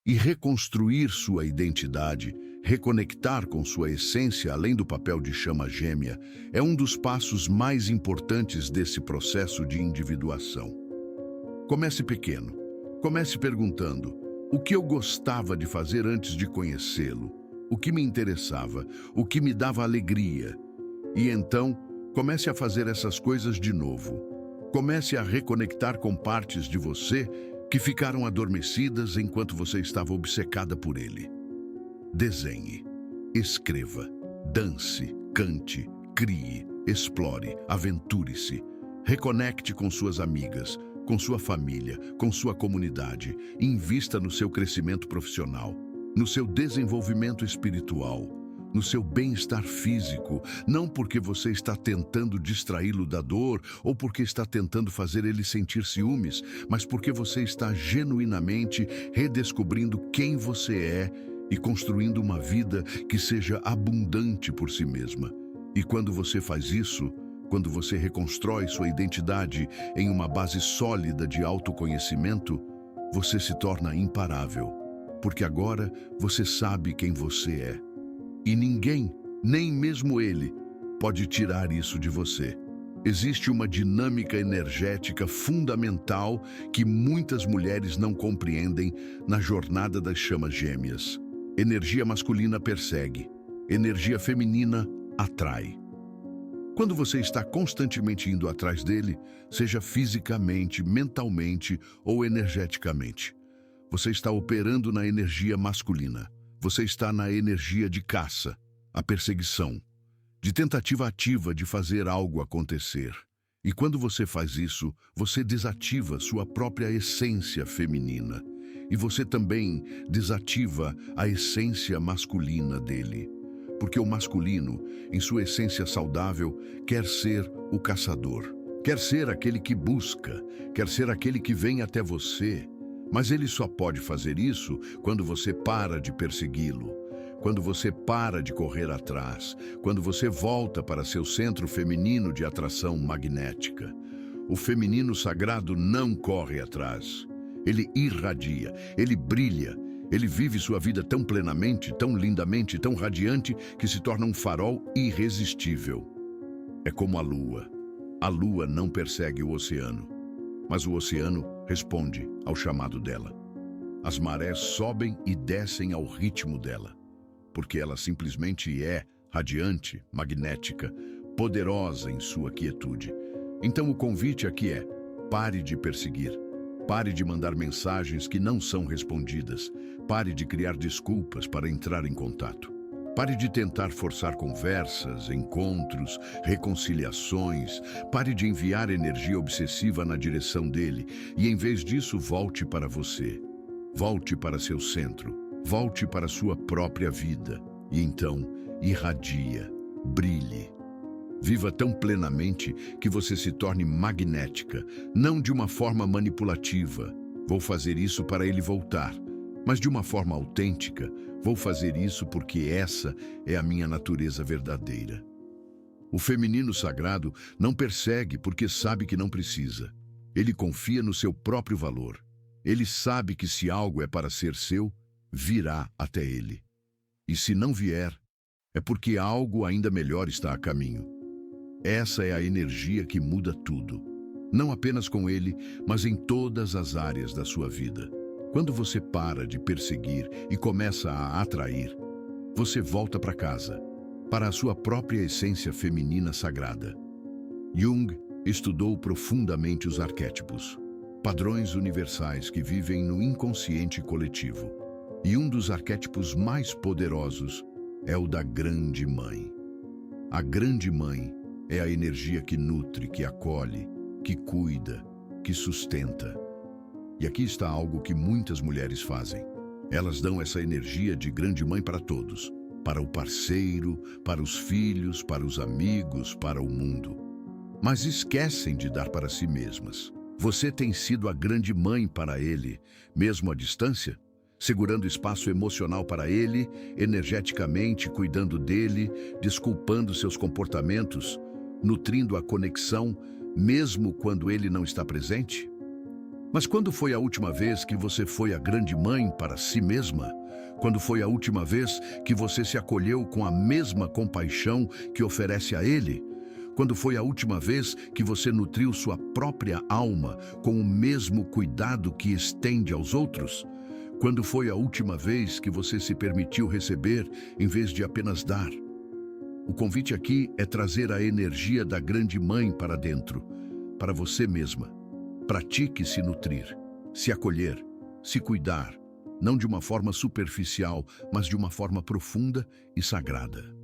E reconstruir sua identidade, reconectar com sua essência além do papel de chama gêmea, é um dos passos mais importantes desse processo de individuação. Comece pequeno. Comece perguntando: o que eu gostava de fazer antes de conhecê-lo? O que me interessava? O que me dava alegria? E então, comece a fazer essas coisas de novo. Comece a reconectar com partes de você que ficaram adormecidas enquanto você estava obcecada por ele. Desenhe, escreva, dance, cante, crie, explore, aventure-se. Reconecte com suas amigas, com sua família, com sua comunidade. Invista no seu crescimento profissional, no seu desenvolvimento espiritual, no seu bem-estar físico, não porque você está tentando distraí-lo da dor ou porque está tentando fazer ele sentir ciúmes, mas porque você está genuinamente redescobrindo quem você é e construindo uma vida que seja abundante por si mesma. E quando você faz isso, quando você reconstrói sua identidade em uma base sólida de autoconhecimento, você se torna imparável, porque agora você sabe quem você é. E ninguém, nem mesmo ele, pode tirar isso de você. Existe uma dinâmica energética fundamental que muitas mulheres não compreendem na jornada das chamas gêmeas. Energia masculina persegue, energia feminina atrai. Quando você está constantemente indo atrás dele, seja fisicamente, mentalmente ou energeticamente, você está operando na energia masculina. Você está na energia de caça, a perseguição, de tentativa ativa de fazer algo acontecer. E quando você faz isso, você desativa sua própria essência feminina. E você também desativa a essência masculina dele. Porque o masculino, em sua essência saudável, quer ser o caçador. Quer ser aquele que busca, quer ser aquele que vem até você. Mas ele só pode fazer isso quando você para de persegui-lo, quando você para de correr atrás, quando você volta para seu centro feminino de atração magnética. O feminino sagrado não corre atrás. Ele irradia, ele brilha, ele vive sua vida tão plenamente, tão lindamente, tão radiante, que se torna um farol irresistível. É como a lua. A lua não persegue o oceano, mas o oceano responde ao chamado dela. As marés sobem e descem ao ritmo dela, porque ela simplesmente é radiante, magnética, poderosa em sua quietude. Então o convite aqui é: pare de perseguir, pare de mandar mensagens que não são respondidas, pare de criar desculpas para entrar em contato. Pare de tentar forçar conversas, encontros, reconciliações. Pare de enviar energia obsessiva na direção dele e, em vez disso, volte para você. Volte para seu centro. Volte para sua própria vida. E então, irradia, brilhe. Viva tão plenamente que você se torne magnética, não de uma forma manipulativa. Vou fazer isso para ele voltar, mas de uma forma autêntica. Vou fazer isso porque essa é a minha natureza verdadeira. O feminino sagrado não persegue porque sabe que não precisa. Ele confia no seu próprio valor. Ele sabe que se algo é para ser seu, virá até ele. E se não vier, é porque algo ainda melhor está a caminho. Essa é a energia que muda tudo. Não apenas com ele, mas em todas as áreas da sua vida. Quando você para de perseguir e começa a atrair, você volta para casa, para a sua própria essência feminina sagrada. Jung estudou profundamente os arquétipos, padrões universais que vivem no inconsciente coletivo. E um dos arquétipos mais poderosos é o da Grande Mãe. A Grande Mãe é a energia que nutre, que acolhe, que cuida, que sustenta. E aqui está algo que muitas mulheres fazem. Elas dão essa energia de Grande Mãe para todos, para o parceiro, para os filhos, para os amigos, para o mundo. Mas esquecem de dar para si mesmas. Você tem sido a Grande Mãe para ele, mesmo à distância? Segurando espaço emocional para ele, energeticamente cuidando dele, desculpando seus comportamentos, nutrindo a conexão, mesmo quando ele não está presente? Mas quando foi a última vez que você foi a Grande Mãe para si mesma? Quando foi a última vez que você se acolheu com a mesma compaixão que oferece a ele? Quando foi a última vez que você nutriu sua própria alma com o mesmo cuidado que estende aos outros? Quando foi a última vez que você se permitiu receber em vez de apenas dar? O convite aqui é trazer a energia da Grande Mãe para dentro, para você mesma. Pratique se nutrir, se acolher, se cuidar, não de uma forma superficial, mas de uma forma profunda e sagrada.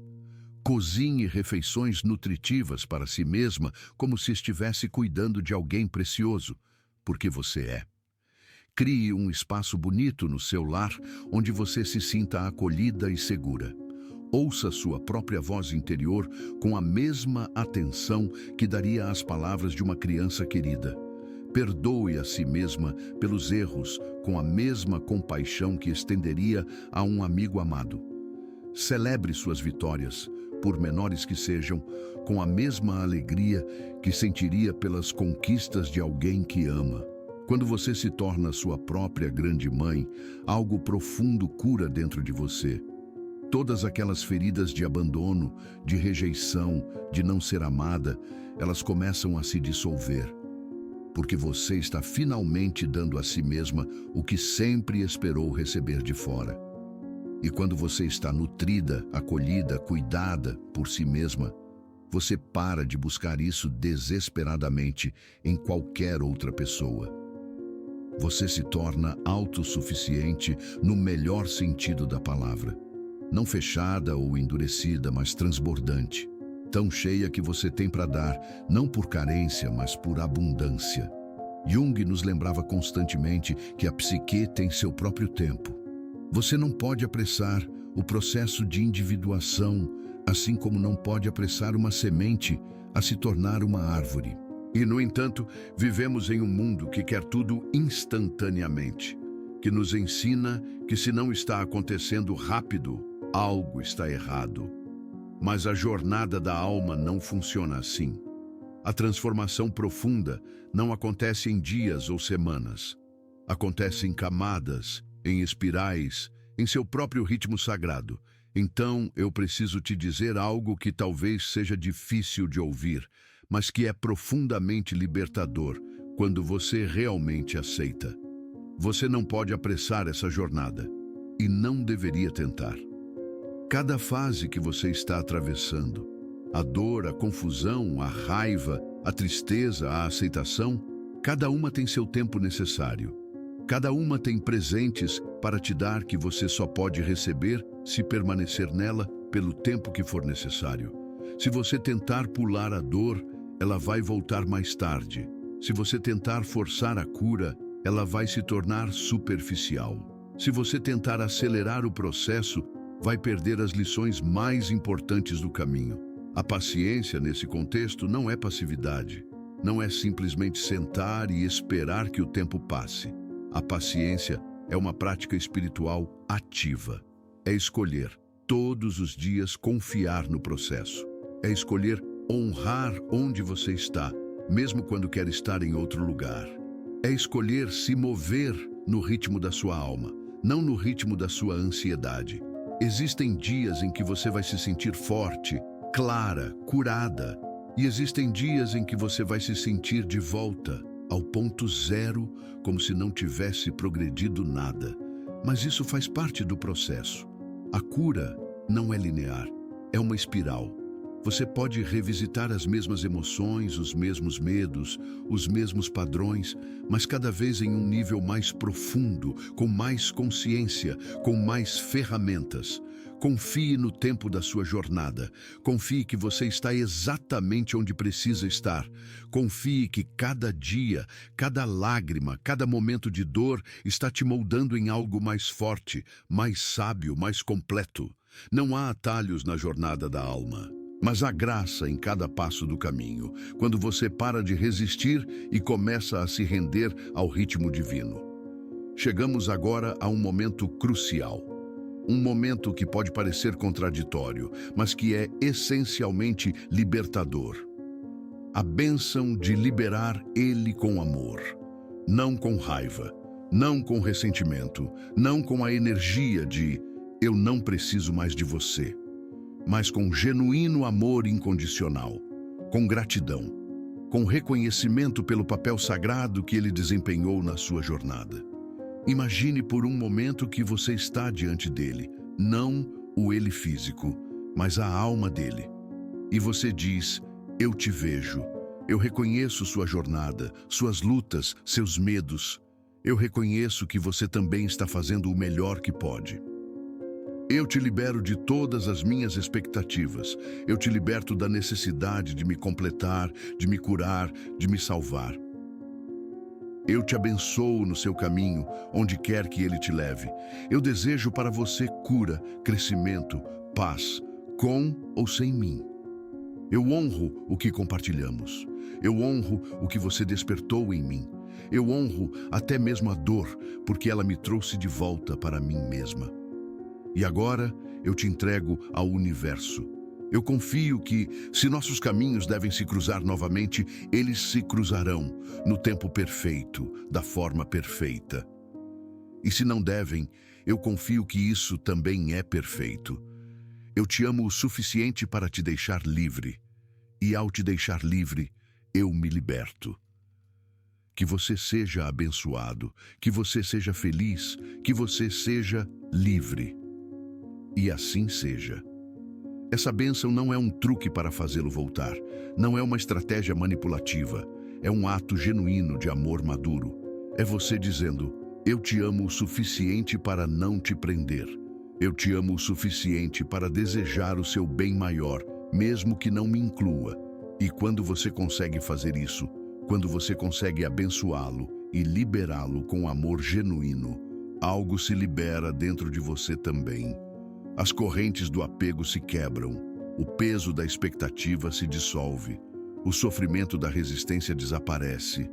Cozinhe refeições nutritivas para si mesma como se estivesse cuidando de alguém precioso, porque você é. Crie um espaço bonito no seu lar onde você se sinta acolhida e segura. Ouça sua própria voz interior com a mesma atenção que daria às palavras de uma criança querida. Perdoe a si mesma pelos erros com a mesma compaixão que estenderia a um amigo amado. Celebre suas vitórias, por menores que sejam, com a mesma alegria que sentiria pelas conquistas de alguém que ama. Quando você se torna sua própria Grande Mãe, algo profundo cura dentro de você. Todas aquelas feridas de abandono, de rejeição, de não ser amada, elas começam a se dissolver. Porque você está finalmente dando a si mesma o que sempre esperou receber de fora. E quando você está nutrida, acolhida, cuidada por si mesma, você para de buscar isso desesperadamente em qualquer outra pessoa. Você se torna autossuficiente no melhor sentido da palavra. Não fechada ou endurecida, mas transbordante. Tão cheia que você tem para dar, não por carência, mas por abundância. Jung nos lembrava constantemente que a psique tem seu próprio tempo. Você não pode apressar o processo de individuação, assim como não pode apressar uma semente a se tornar uma árvore. E, no entanto, vivemos em um mundo que quer tudo instantaneamente, que nos ensina que se não está acontecendo rápido, algo está errado. Mas a jornada da alma não funciona assim. A transformação profunda não acontece em dias ou semanas. Acontece em camadas, em espirais, em seu próprio ritmo sagrado. Então, eu preciso te dizer algo que talvez seja difícil de ouvir, mas que é profundamente libertador quando você realmente aceita. Você não pode apressar essa jornada e não deveria tentar. Cada fase que você está atravessando, a dor, a confusão, a raiva, a tristeza, a aceitação, cada uma tem seu tempo necessário. Cada uma tem presentes para te dar que você só pode receber se permanecer nela pelo tempo que for necessário. Se você tentar pular a dor, ela vai voltar mais tarde. Se você tentar forçar a cura, ela vai se tornar superficial. Se você tentar acelerar o processo, vai perder as lições mais importantes do caminho. A paciência, nesse contexto, não é passividade. Não é simplesmente sentar e esperar que o tempo passe. A paciência é uma prática espiritual ativa. É escolher, todos os dias, confiar no processo. É escolher honrar onde você está, mesmo quando quer estar em outro lugar. É escolher se mover no ritmo da sua alma, não no ritmo da sua ansiedade. Existem dias em que você vai se sentir forte, clara, curada. E existem dias em que você vai se sentir de volta ao ponto zero, como se não tivesse progredido nada. Mas isso faz parte do processo. A cura não é linear, é uma espiral. Você pode revisitar as mesmas emoções, os mesmos medos, os mesmos padrões, mas cada vez em um nível mais profundo, com mais consciência, com mais ferramentas. Confie no tempo da sua jornada. Confie que você está exatamente onde precisa estar. Confie que cada dia, cada lágrima, cada momento de dor está te moldando em algo mais forte, mais sábio, mais completo. Não há atalhos na jornada da alma, mas há graça em cada passo do caminho, quando você para de resistir e começa a se render ao ritmo divino. Chegamos agora a um momento crucial. Um momento que pode parecer contraditório, mas que é essencialmente libertador. A bênção de liberar Ele com amor, não com raiva, não com ressentimento, não com a energia de "eu não preciso mais de você", mas com genuíno amor incondicional, com gratidão, com reconhecimento pelo papel sagrado que Ele desempenhou na sua jornada. Imagine por um momento que você está diante dele, não o ele físico, mas a alma dele. E você diz: "Eu te vejo, eu reconheço sua jornada, suas lutas, seus medos. Eu reconheço que você também está fazendo o melhor que pode. Eu te libero de todas as minhas expectativas. Eu te liberto da necessidade de me completar, de me curar, de me salvar. Eu te abençoo no seu caminho, onde quer que ele te leve. Eu desejo para você cura, crescimento, paz, com ou sem mim. Eu honro o que compartilhamos. Eu honro o que você despertou em mim. Eu honro até mesmo a dor, porque ela me trouxe de volta para mim mesma. E agora eu te entrego ao universo. Eu confio que, se nossos caminhos devem se cruzar novamente, eles se cruzarão no tempo perfeito, da forma perfeita. E se não devem, eu confio que isso também é perfeito. Eu te amo o suficiente para te deixar livre. E ao te deixar livre, eu me liberto. Que você seja abençoado, que você seja feliz, que você seja livre. E assim seja. Essa bênção não é um truque para fazê-lo voltar, não é uma estratégia manipulativa, é um ato genuíno de amor maduro. É você dizendo: eu te amo o suficiente para não te prender. Eu te amo o suficiente para desejar o seu bem maior, mesmo que não me inclua. E quando você consegue fazer isso, quando você consegue abençoá-lo e liberá-lo com amor genuíno, algo se libera dentro de você também. As correntes do apego se quebram, o peso da expectativa se dissolve, o sofrimento da resistência desaparece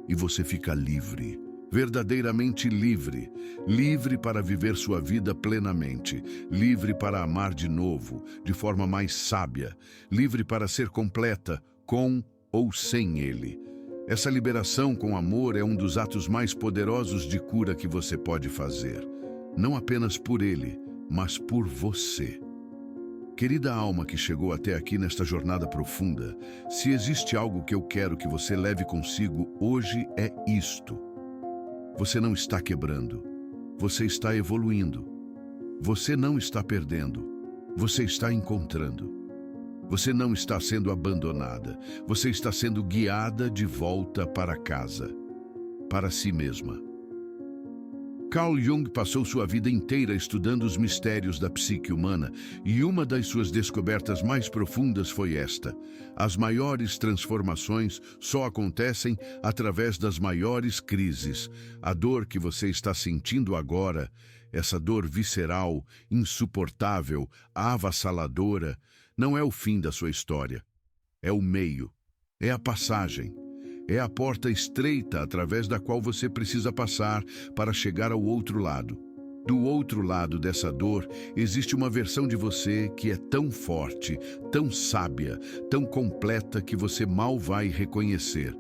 e você fica livre, verdadeiramente livre, livre para viver sua vida plenamente, livre para amar de novo, de forma mais sábia, livre para ser completa, com ou sem ele. Essa liberação com amor é um dos atos mais poderosos de cura que você pode fazer, não apenas por ele, mas por você. Querida alma que chegou até aqui nesta jornada profunda, se existe algo que eu quero que você leve consigo hoje é isto. Você não está quebrando, você está evoluindo. Você não está perdendo, você está encontrando. Você não está sendo abandonada, você está sendo guiada de volta para casa, para si mesma. Carl Jung passou sua vida inteira estudando os mistérios da psique humana e uma das suas descobertas mais profundas foi esta: as maiores transformações só acontecem através das maiores crises. A dor que você está sentindo agora, essa dor visceral, insuportável, avassaladora, não é o fim da sua história. É o meio, é a passagem. É a porta estreita através da qual você precisa passar para chegar ao outro lado. Do outro lado dessa dor, existe uma versão de você que é tão forte, tão sábia, tão completa que você mal vai reconhecer.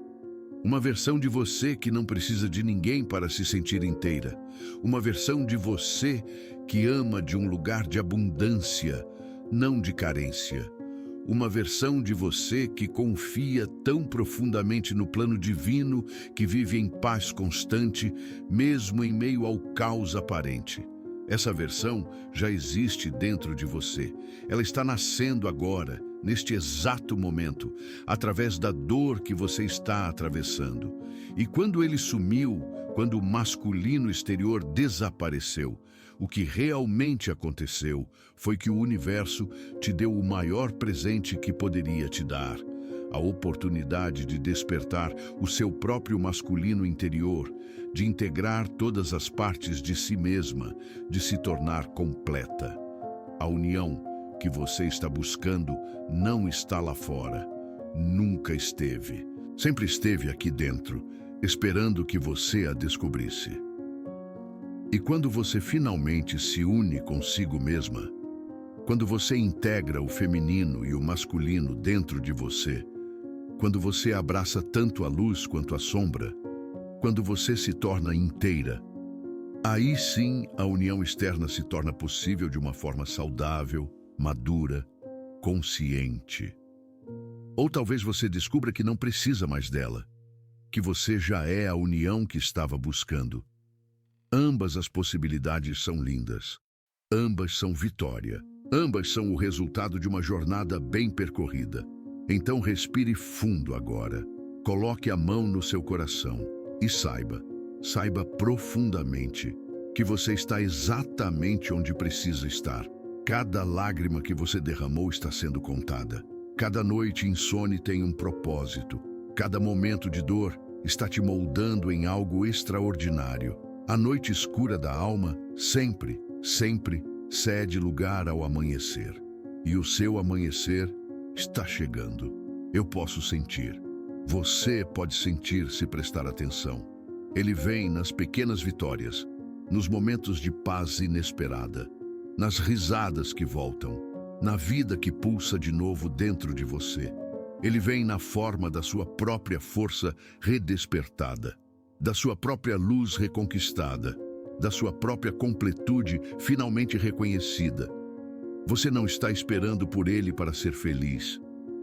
Uma versão de você que não precisa de ninguém para se sentir inteira. Uma versão de você que ama de um lugar de abundância, não de carência. Uma versão de você que confia tão profundamente no plano divino que vive em paz constante, mesmo em meio ao caos aparente. Essa versão já existe dentro de você. Ela está nascendo agora, neste exato momento, através da dor que você está atravessando. E quando ele sumiu, quando o masculino exterior desapareceu, o que realmente aconteceu foi que o universo te deu o maior presente que poderia te dar: a oportunidade de despertar o seu próprio masculino interior, de integrar todas as partes de si mesma, de se tornar completa. A união que você está buscando não está lá fora. Nunca esteve. Sempre esteve aqui dentro, esperando que você a descobrisse. E quando você finalmente se une consigo mesma, quando você integra o feminino e o masculino dentro de você, quando você abraça tanto a luz quanto a sombra, quando você se torna inteira, aí sim a união externa se torna possível de uma forma saudável, madura, consciente. Ou talvez você descubra que não precisa mais dela, que você já é a união que estava buscando. Ambas as possibilidades são lindas. Ambas são vitória. Ambas são o resultado de uma jornada bem percorrida. Então respire fundo agora. Coloque a mão no seu coração e saiba profundamente que você está exatamente onde precisa estar. Cada lágrima que você derramou está sendo contada. Cada noite insone tem um propósito. Cada momento de dor está te moldando em algo extraordinário. A noite escura da alma sempre cede lugar ao amanhecer. E o seu amanhecer está chegando. Eu posso sentir. Você pode sentir se prestar atenção. Ele vem nas pequenas vitórias, nos momentos de paz inesperada, nas risadas que voltam, na vida que pulsa de novo dentro de você. Ele vem na forma da sua própria força redespertada, da sua própria luz reconquistada, da sua própria completude finalmente reconhecida. Você não está esperando por ele para ser feliz.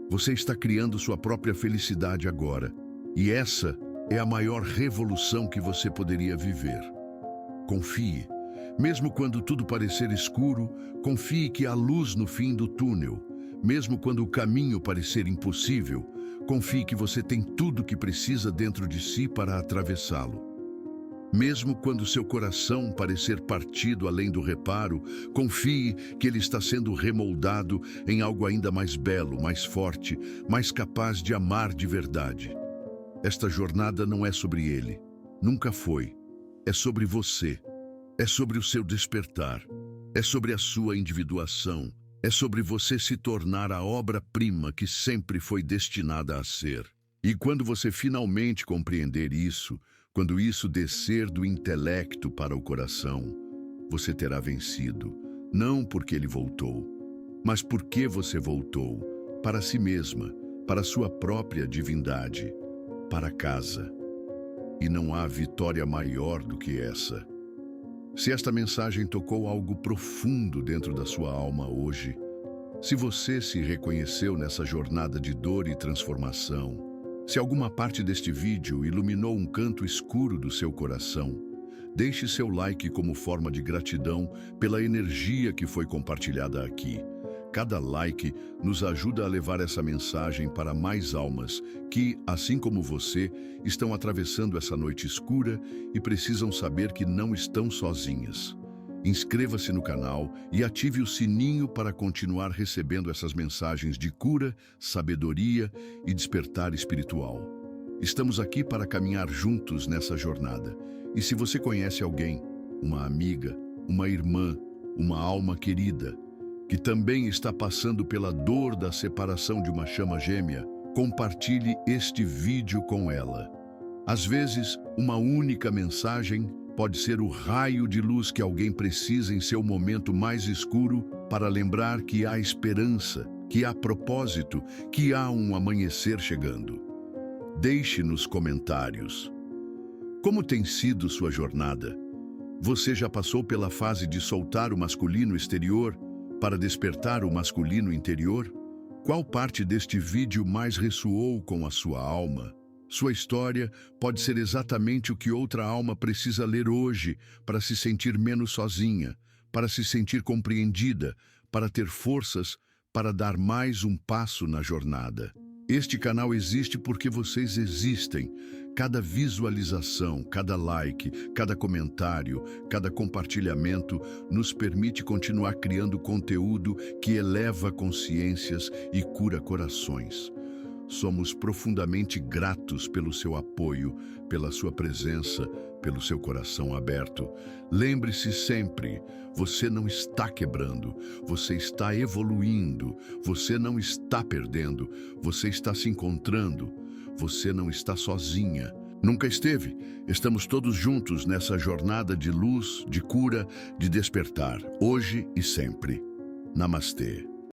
Você está criando sua própria felicidade agora. E essa é a maior revolução que você poderia viver. Confie. Mesmo quando tudo parecer escuro, confie que há luz no fim do túnel. Mesmo quando o caminho parecer impossível, confie que você tem tudo o que precisa dentro de si para atravessá-lo. Mesmo quando seu coração parecer partido além do reparo, confie que ele está sendo remoldado em algo ainda mais belo, mais forte, mais capaz de amar de verdade. Esta jornada não é sobre ele. Nunca foi. É sobre você. É sobre o seu despertar. É sobre a sua individuação. É sobre você se tornar a obra-prima que sempre foi destinada a ser. E quando você finalmente compreender isso, quando isso descer do intelecto para o coração, você terá vencido, não porque ele voltou, mas porque você voltou para si mesma, para sua própria divindade, para casa. E não há vitória maior do que essa. Se esta mensagem tocou algo profundo dentro da sua alma hoje, se você se reconheceu nessa jornada de dor e transformação, se alguma parte deste vídeo iluminou um canto escuro do seu coração, deixe seu like como forma de gratidão pela energia que foi compartilhada aqui. Cada like nos ajuda a levar essa mensagem para mais almas que, assim como você, estão atravessando essa noite escura e precisam saber que não estão sozinhas. Inscreva-se no canal e ative o sininho para continuar recebendo essas mensagens de cura, sabedoria e despertar espiritual. Estamos aqui para caminhar juntos nessa jornada. E se você conhece alguém, uma amiga, uma irmã, uma alma querida, que também está passando pela dor da separação de uma chama gêmea, compartilhe este vídeo com ela. Às vezes, uma única mensagem pode ser o raio de luz que alguém precisa em seu momento mais escuro para lembrar que há esperança, que há propósito, que há um amanhecer chegando. Deixe nos comentários. Como tem sido sua jornada? Você já passou pela fase de soltar o masculino exterior para despertar o masculino interior? Qual parte deste vídeo mais ressoou com a sua alma? Sua história pode ser exatamente o que outra alma precisa ler hoje para se sentir menos sozinha, para se sentir compreendida, para ter forças para dar mais um passo na jornada. Este canal existe porque vocês existem. Cada visualização, cada like, cada comentário, cada compartilhamento nos permite continuar criando conteúdo que eleva consciências e cura corações. Somos profundamente gratos pelo seu apoio, pela sua presença, pelo seu coração aberto. Lembre-se sempre, você não está quebrando, você está evoluindo, você não está perdendo, você está se encontrando, você não está sozinha. Nunca esteve. Estamos todos juntos nessa jornada de luz, de cura, de despertar, hoje e sempre. Namastê.